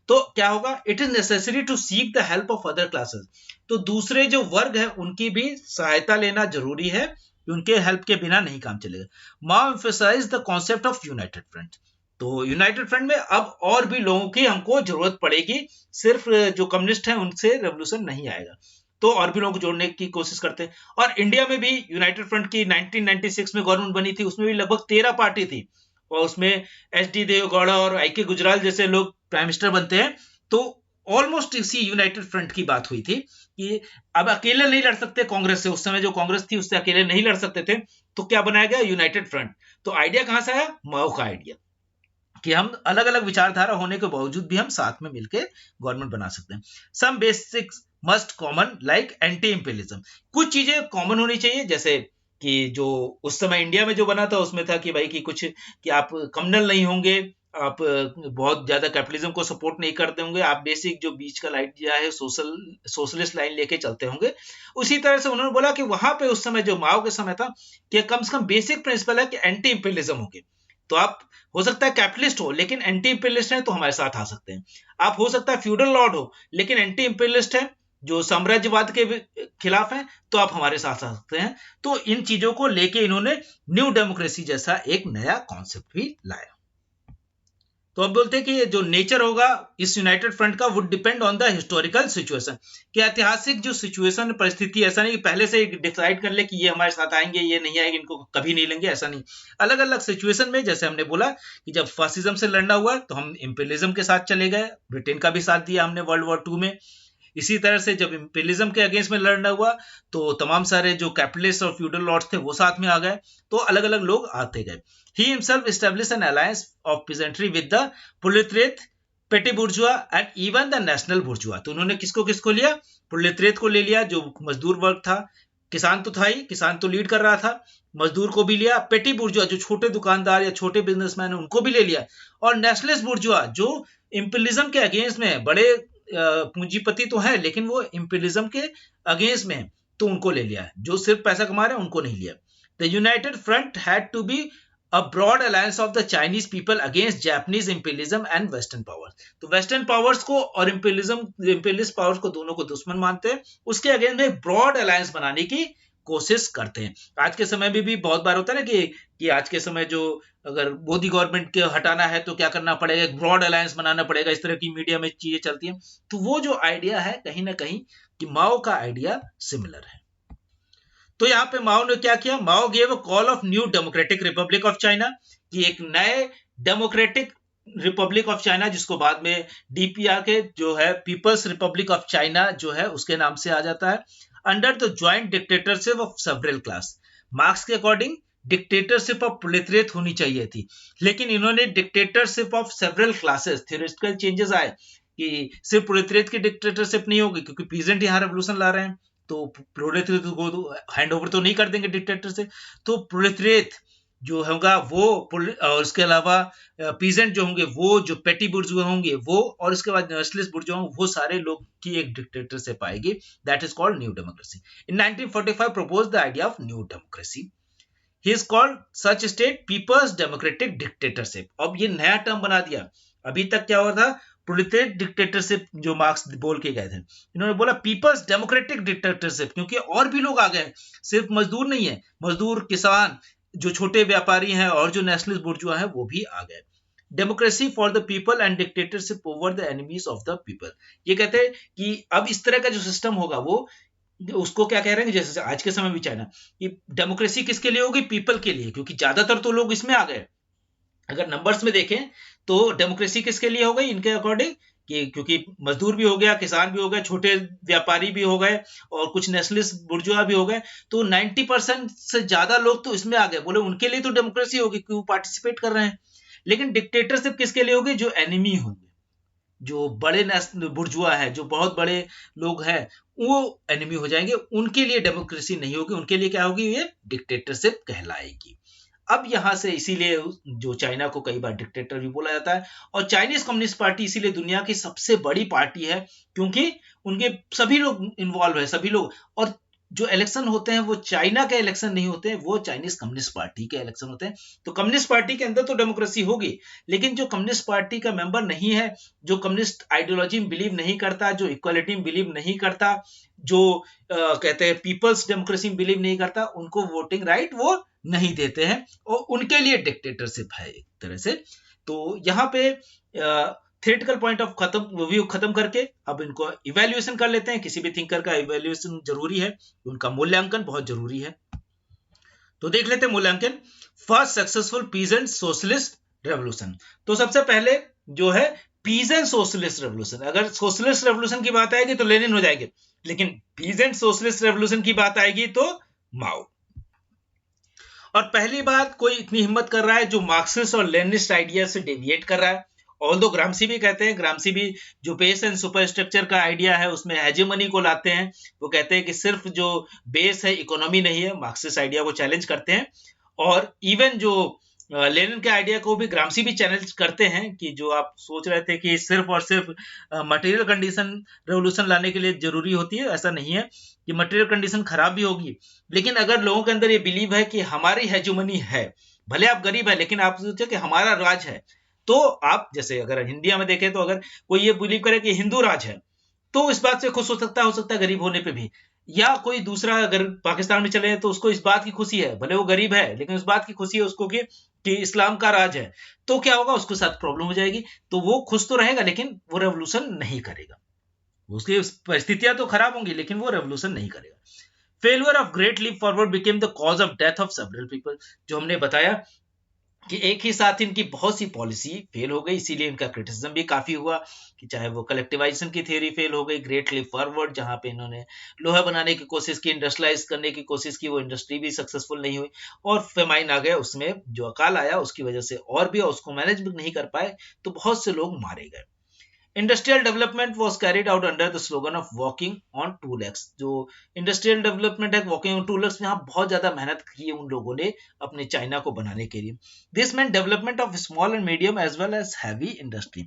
तो क्या होगा, it is necessary to seek the help of other classes, तो दूसरे जो वर्ग है उनकी भी सहायता लेना जरूरी है, उनके हेल्प के बिना नहीं काम चलेगा। Mao emphasize the concept of united front, तो यूनाइटेड फ्रंट में अब और भी लोगों की हमको जरूरत पड़ेगी, सिर्फ जो कम्युनिस्ट हैं उनसे रेवोल्यूशन नहीं आएगा, तो और भी लोगों को जोड़ने की कोशिश करते हैं। और इंडिया में भी यूनाइटेड फ्रंट की 1996 में गवर्नमेंट बनी थी, उसमें भी लगभग 13 पार्टी थी, और उसमें एच.डी. देवेगौड़ा और आई.के. गुजराल जैसे लोग प्राइम मिनिस्टर बनते हैं। तो ऑलमोस्ट इसी यूनाइटेड फ्रंट की बात हुई थी कि अब अकेले नहीं लड़ सकते कांग्रेस से, उस समय जो कांग्रेस थी उससे अकेले नहीं लड़ सकते थे, तो क्या बनाया गया, यूनाइटेड फ्रंट। तो आइडिया कहां से आया, माओ का आइडिया, कि हम अलग अलग विचारधारा होने के बावजूद भी हम साथ में मिलकर गवर्नमेंट बना सकते हैं। Some basics must common like anti imperialism, कुछ चीजें कॉमन होनी चाहिए, जैसे कि जो उस समय इंडिया में जो बना था उसमें था कि भाई कि कुछ कि आप कम्युनल नहीं होंगे, आप बहुत ज्यादा कैपिटलिज्म को सपोर्ट नहीं करते होंगे, आप बेसिक जो बीच का आइडिया है सोशलिस्ट लाइन लेके चलते होंगे। उसी तरह से उन्होंने बोला कि वहां पे उस समय जो माओ के समय था कि कम से कम बेसिक प्रिंसिपल है कि एंटी इंपीरियलिज्म होंगे, तो आप हो सकता है कैपिटलिस्ट हो लेकिन एंटी इंपीरियलिस्ट है तो हमारे साथ आ सकते हैं, आप हो सकता है फ्यूडल लॉर्ड हो लेकिन एंटी इंपीरियलिस्ट है, जो साम्राज्यवाद के खिलाफ है, तो आप हमारे साथ आ सकते हैं। तो इन चीजों को लेके इन्होंने न्यू डेमोक्रेसी जैसा एक नया कॉन्सेप्ट भी लाया। तो अब बोलते हैं कि जो नेचर होगा इस यूनाइटेड फ्रंट का would depend on the historical situation, कि ऐतिहासिक जो सिचुएशन परिस्थिति, ऐसा नहीं कि पहले से डिसाइड कर ले कि ये हमारे साथ आएंगे ये नहीं आएंगे, इनको कभी नहीं लेंगे, ऐसा नहीं। अलग अलग सिचुएशन में, जैसे हमने बोला कि जब फासिज्म से लड़ना हुआ तो हम इंपीरियलिज्म के साथ चले गए, ब्रिटेन का भी साथ दिया हमने वर्ल्ड वॉर 2 में। इसी तरह से जब इंपीरियलिज्म के अगेंस्ट में लड़ना हुआ तो तमाम सारे जो कैपिटलिस्ट और फ्यूडल लॉर्ड्स थे वो साथ में आ गए, तो अलग अलग लोग आते गए। He himself established an alliance of peasantry with the proletariat, petty bourgeois and even the national bourgeois। तो उन्होंने किसको किसको लिया, प्रोलेटरिएट को ले लिया जो मजदूर वर्ग था, किसान तो था ही, किसान तो लीड कर रहा था, मजदूर को भी लिया, पेटी बुर्जुआ जो छोटे दुकानदार या छोटे बिजनेसमैन उनको भी ले लिया, और नेशनलिस्ट बुर्जुआ जो इंपीरियलिज्म के अगेंस्ट में है, बड़े पूंजीपति तो है लेकिन वो इंपीरियलिज्म के अगेंस्ट में है, तो उनको ले लिया, जो सिर्फ पैसा कमा रहे हैं उनको नहीं लिया। The united front had to be a broad alliance of the Chinese people against Japanese imperialism and Western powers। तो वेस्टर्न पावर्स को और इंपीरियलिस्ट पावर्स को दोनों को दुश्मन मानते हैं, उसके अगेंस्ट में ब्रॉड अलायंस बनाने की कोशिश करते हैं। आज के समय में भी बहुत बार होता है ना कि आज के समय जो अगर मोदी गवर्नमेंट के हटाना है तो क्या करना पड़ेगा, एक ब्रॉड अलायंस बनाना पड़ेगा, इस तरह की मीडिया में चीजें चलती हैं। तो वो जो आइडिया है कहीं ना कहीं कि माओ का आइडिया सिमिलर है। तो यहाँ पे माओ ने क्या किया, Mao gave a call of new democratic republic of China, कि एक नए डेमोक्रेटिक रिपब्लिक ऑफ चाइना, जिसको बाद में डीपीआर के जो है पीपल्स रिपब्लिक ऑफ चाइना जो है उसके नाम से आ जाता है, under the joint dictatorship of several class. Marks के अकॉर्डिंग डिक्टेटरशिप ऑफ प्रोलेटरिएट होनी चाहिए थी, लेकिन इन्होंने dictatorship of several classes, theoretical changes आए कि सिर्फ प्रोलेटरिएट की डिक्टेटरशिप नहीं होगी, क्योंकि पीजेंट यहाँ रेवोल्यूशन ला रहे हैं, तो प्रोलेटरिएट को हैंड ओवर तो नहीं कर देंगे डिक्टेटर से, तो प्रोलेटरिएट जो होगा वो, और उसके अलावा पीजेंट जो होंगे वो, जो पेटी बुर्जुआ होंगे वो, और उसके बाद नेशनलिस्ट बुर्जुआ होंगे वो, सारे लोग की एक डिक्टेटरशिप आएगी, that is called new democracy. In 1945 propose the idea of new democracy, he is called such state people's democratic dictatorship. अब ये नया टर्म बना दिया, अभी तक क्या हुआ था, प्रोलेटरिएट डिक्टेटरशिप जो मार्क्स बोल के गए थे, इन्होंने बोला पीपल्स डेमोक्रेटिक डिक्टेटरशिप, क्योंकि और भी लोग आ गए, सिर्फ मजदूर नहीं है, मजदूर, किसान, जो छोटे व्यापारी हैं और जो नेशनलिस्ट बुर्जुआ हैं वो भी आ गए। Democracy for the people and dictatorship over the enemies of the people. ये कहते हैं कि अब इस तरह का जो सिस्टम होगा वो, उसको क्या कह रहे हैं, जैसे आज के समय भी चाइना, कि डेमोक्रेसी किसके लिए होगी, पीपल के लिए, क्योंकि ज्यादातर तो लोग इसमें आ गए। अगर नंबर्स में देखें तो डेमोक्रेसी किसके लिए हो गई इनके अकॉर्डिंग, कि क्योंकि मजदूर भी हो गया, किसान भी हो गए, छोटे व्यापारी भी हो गए, और कुछ नेशनलिस्ट बुर्जुआ भी हो गए, तो 90% से ज्यादा लोग तो इसमें आ गए, बोले उनके लिए तो डेमोक्रेसी होगी क्योंकि वो पार्टिसिपेट कर रहे हैं। लेकिन डिक्टेटरशिप किसके लिए होगी, जो एनिमी होंगे, जो बड़े बुर्जुआ है, जो बहुत बड़े लोग हैं, वो एनिमी हो जाएंगे, उनके लिए डेमोक्रेसी नहीं होगी, उनके लिए क्या होगी, ये डिक्टेटरशिप कहलाएगी। अब यहाँ से इसीलिए जो चाइना को कई बार डिक्टेटर भी बोला जाता है, और चाइनीज कम्युनिस्ट पार्टी इसीलिए दुनिया की सबसे बड़ी पार्टी है, क्योंकि उनके सभी लोग इन्वॉल्व है, सभी लोग। और जो इलेक्शन होते हैं वो चाइना के इलेक्शन नहीं होते हैं, वो चाइनीज कम्युनिस्ट पार्टी के इलेक्शन होते हैं। तो कम्युनिस्ट पार्टी के अंदर तो डेमोक्रेसी होगी, लेकिन जो कम्युनिस्ट पार्टी का मेंबर नहीं है, जो कम्युनिस्ट आइडियोलॉजी में बिलीव नहीं करता, जो इक्वालिटी में बिलीव नहीं करता, जो कहते हैं पीपल्स डेमोक्रेसी में बिलीव नहीं करता, उनको वोटिंग राइट वो नहीं देते हैं, और उनके लिए डिक्टेटरशिप है एक तरह से। तो यहाँ पे थ्योरेटिकल पॉइंट ऑफ व्यू खत्म करके अब इनको इवेल्युएशन कर लेते हैं। किसी भी थिंकर का इवेल्युएशन जरूरी है, उनका मूल्यांकन बहुत जरूरी है। तो देख लेते हैं मूल्यांकन। First successful peasant socialist revolution. तो सबसे पहले जो है पीजेंट सोशलिस्ट रेवोल्यूशन। अगर सोशलिस्ट रेवोल्यूशन की बात आएगी तो लेनिन हो जाएंगे, लेकिन पीजेंट सोशलिस्ट रेवोल्यूशन की बात आएगी तो माओ। और पहली बात, कोई इतनी हिम्मत कर रहा है जो मार्क्सिस्ट और लेनिनिस्ट आइडिया से डेविएट कर रहा है। ऑल्दो ग्रामसी भी कहते हैं, ग्रामसी भी जो बेस एंड सुपर स्ट्रक्चर का आइडिया है उसमें हेजेमनी को लाते हैं। वो कहते हैं कि सिर्फ जो बेस है इकोनॉमी नहीं है, मार्क्सिस्ट आइडिया को चैलेंज करते हैं। और इवन जो लेनिन के आइडिया को भी ग्रामसी भी चैलेंज करते हैं कि जो आप सोच रहे थे कि सिर्फ और सिर्फ मटेरियल कंडीशन रेवोल्यूशन लाने के लिए जरूरी होती है, ऐसा नहीं है कि मटेरियल कंडीशन खराब भी होगी। लेकिन अगर लोगों के अंदर ये बिलीव है कि हमारी हेजुमनी है, भले आप गरीब है लेकिन आप सोचो कि हमारा राज है, तो आप जैसे अगर इंडिया में देखें तो अगर कोई ये बिलीव करे कि हिंदू राज है तो इस बात से खुश हो सकता है गरीब होने पे भी। या कोई दूसरा अगर पाकिस्तान में चले तो उसको इस बात की खुशी है, भले वो गरीब है लेकिन उस बात की खुशी है उसको कि इस्लाम का राज है। तो क्या होगा, उसके साथ प्रॉब्लम हो जाएगी। तो वो खुश तो रहेगा लेकिन वो रेवोल्यूशन नहीं करेगा, उसकी परिस्थितियां तो खराब होंगी लेकिन वो रेवोल्यूशन नहीं करेगा। Failure of great leap forward became the cause of death of several people. जो हमने बताया कि एक ही साथ इनकी बहुत सी पॉलिसी फेल हो गई, इसीलिए इनका क्रिटिसिज्म भी काफी हुआ, कि चाहे वो कलेक्टिवाइजेशन की थ्योरी फेल हो गई, ग्रेट लीप फॉरवर्ड जहां पे इन्होंने लोहा बनाने की कोशिश की, इंडस्ट्रियलाइज करने की कोशिश की, वो इंडस्ट्री भी सक्सेसफुल नहीं हुई, और फेमाइन आ गया, उसमें जो अकाल आया उसकी वजह से और भी उसको मैनेज भी नहीं कर पाए तो बहुत से लोग मारे गए। Industrial development was carried out under the slogan of walking on two legs. जो इंडस्ट्रियल डेवलपमेंट है वॉकिंग ऑन टू लेग्स, में बहुत ज्यादा मेहनत की है उन लोगों ने अपने चाइना को बनाने के लिए। This meant development of small and medium as well as heavy industry,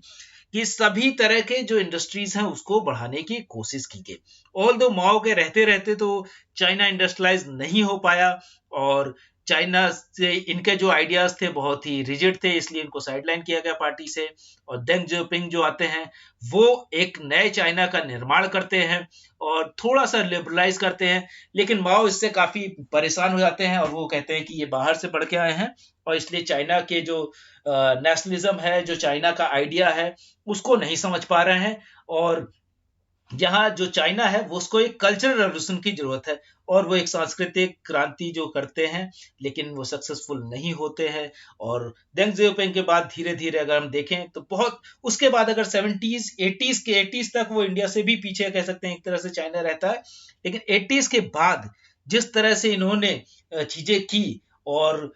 कि सभी तरह के जो इंडस्ट्रीज हैं उसको बढ़ाने की कोशिश की गई। ऑल दो माओ के रहते रहते तो चाइना इंडस्ट्रियलाइज नहीं हो पाया, और चाइना से इनके जो आइडियाज थे बहुत ही रिजिड थे, इसलिए इनको साइडलाइन किया गया पार्टी से। और डेंग जियोपिंग जो आते हैं वो एक नए चाइना का निर्माण करते हैं और थोड़ा सा लिबरलाइज करते हैं, लेकिन माओ इससे काफी परेशान हो जाते हैं और वो कहते हैं कि ये बाहर से पढ़ के आए हैं, और इसलिए चाइना के जो नेशनलिज्म है, जो चाइना का आइडिया है उसको नहीं समझ पा रहे हैं। और जहां जो चाइना है वो उसको एक कल्चरल रेवोल्यूशन की जरूरत है, और वो एक सांस्कृतिक क्रांति जो करते हैं लेकिन वो सक्सेसफुल नहीं होते हैं। और देंग जियोपिंग के बाद धीरे धीरे अगर हम देखें तो बहुत उसके बाद अगर 70s 80s के 80s तक वो इंडिया से भी पीछे कह सकते हैं एक तरह से चाइना रहता है, लेकिन 80s के बाद जिस तरह से इन्होंने चीजें की, और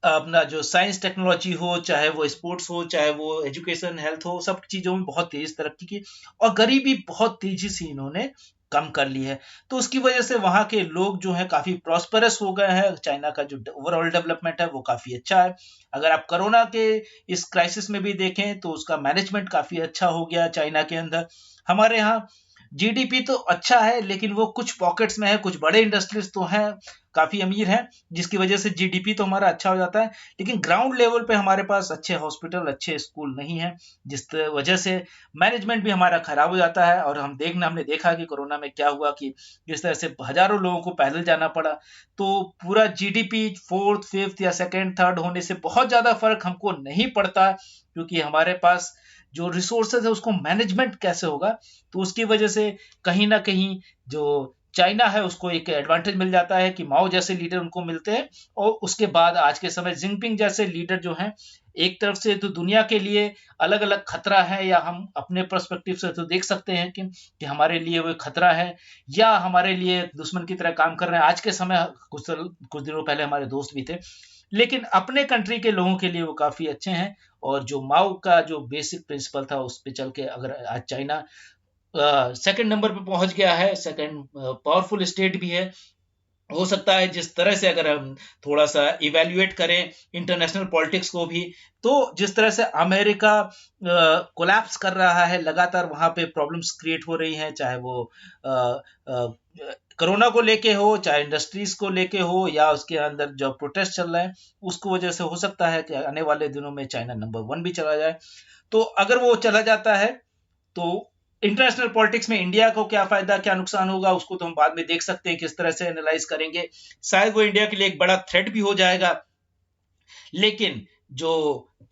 अपना जो साइंस टेक्नोलॉजी हो, चाहे वो स्पोर्ट्स हो, चाहे वो एजुकेशन हेल्थ हो, सब चीजों में बहुत तेज तरक्की की, और गरीबी बहुत तेजी से इन्होंने कम कर ली है। तो उसकी वजह से वहां के लोग जो है काफी प्रॉस्परस हो गए हैं, चाइना का जो ओवरऑल डेवलपमेंट है वो काफी अच्छा है। अगर आप कोरोना के इस क्राइसिस में भी देखें तो उसका मैनेजमेंट काफी अच्छा हो गया चाइना के अंदर। हमारे यहाँ जीडीपी तो अच्छा है लेकिन वो कुछ पॉकेट्स में है, कुछ बड़े इंडस्ट्रीज तो हैं काफी अमीर हैं जिसकी वजह से जीडीपी तो हमारा अच्छा हो जाता है, लेकिन ग्राउंड लेवल पे हमारे पास अच्छे हॉस्पिटल, अच्छे स्कूल नहीं है, जिस वजह से मैनेजमेंट भी हमारा खराब हो जाता है। और हमने देखा कि कोरोना में क्या हुआ, कि जिस तरह से हजारों लोगों को पैदल जाना पड़ा, तो पूरा जीडीपी फोर्थ फिफ्थ या सेकेंड थर्ड होने से बहुत ज्यादा फर्क हमको नहीं पड़ता, क्योंकि हमारे पास जो रिसोर्सेज है उसको मैनेजमेंट कैसे होगा। तो उसकी वजह से कहीं ना कहीं जो चाइना है उसको एक एडवांटेज मिल जाता है कि माओ जैसे लीडर उनको मिलते हैं, और उसके बाद आज के समय जिनपिंग जैसे लीडर जो हैं, एक तरफ से तो दुनिया के लिए अलग अलग खतरा है, या हम अपने पर्सपेक्टिव से तो देख सकते हैं कि हमारे लिए वो खतरा है या हमारे लिए दुश्मन की तरह काम कर रहे हैं। आज के समय कुछ दिनों पहले हमारे दोस्त भी थे, लेकिन अपने कंट्री के लोगों के लिए वो काफी अच्छे हैं। और जो माओ का जो बेसिक प्रिंसिपल था उस पे चल के अगर आज चाइना सेकंड नंबर पे पहुंच गया है, सेकंड पावरफुल स्टेट भी है, हो सकता है जिस तरह से अगर हम थोड़ा सा इवेल्युएट करें इंटरनेशनल पॉलिटिक्स को भी, तो जिस तरह से अमेरिका कोलैप्स कर रहा है, लगातार वहां पे प्रॉब्लम्स क्रिएट हो रही हैं, चाहे वो अ, अ, कोरोना को लेके हो, चाहे इंडस्ट्रीज को लेके हो, या उसके अंदर जो प्रोटेस्ट चल रहा है उसको वजह से हो सकता है कि आने वाले दिनों में चाइना नंबर 1 भी चला जाए। तो अगर वो चला जाता है तो इंटरनेशनल पॉलिटिक्स में इंडिया को क्या फायदा क्या नुकसान होगा, उसको तो हम बाद में देख सकते हैं, किस तरह से एनालाइज करेंगे। शायद वो इंडिया के लिए एक बड़ा थ्रेट भी हो जाएगा, लेकिन जो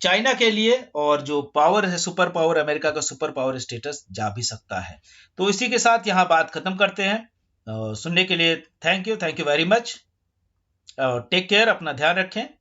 चाइना के लिए और जो पावर है, सुपर पावर, अमेरिका का सुपर पावर स्टेटस जा भी सकता है। तो इसी के साथ यहाँ बात खत्म करते हैं। सुनने के लिए thank you very much. Take care, अपना ध्यान रखें।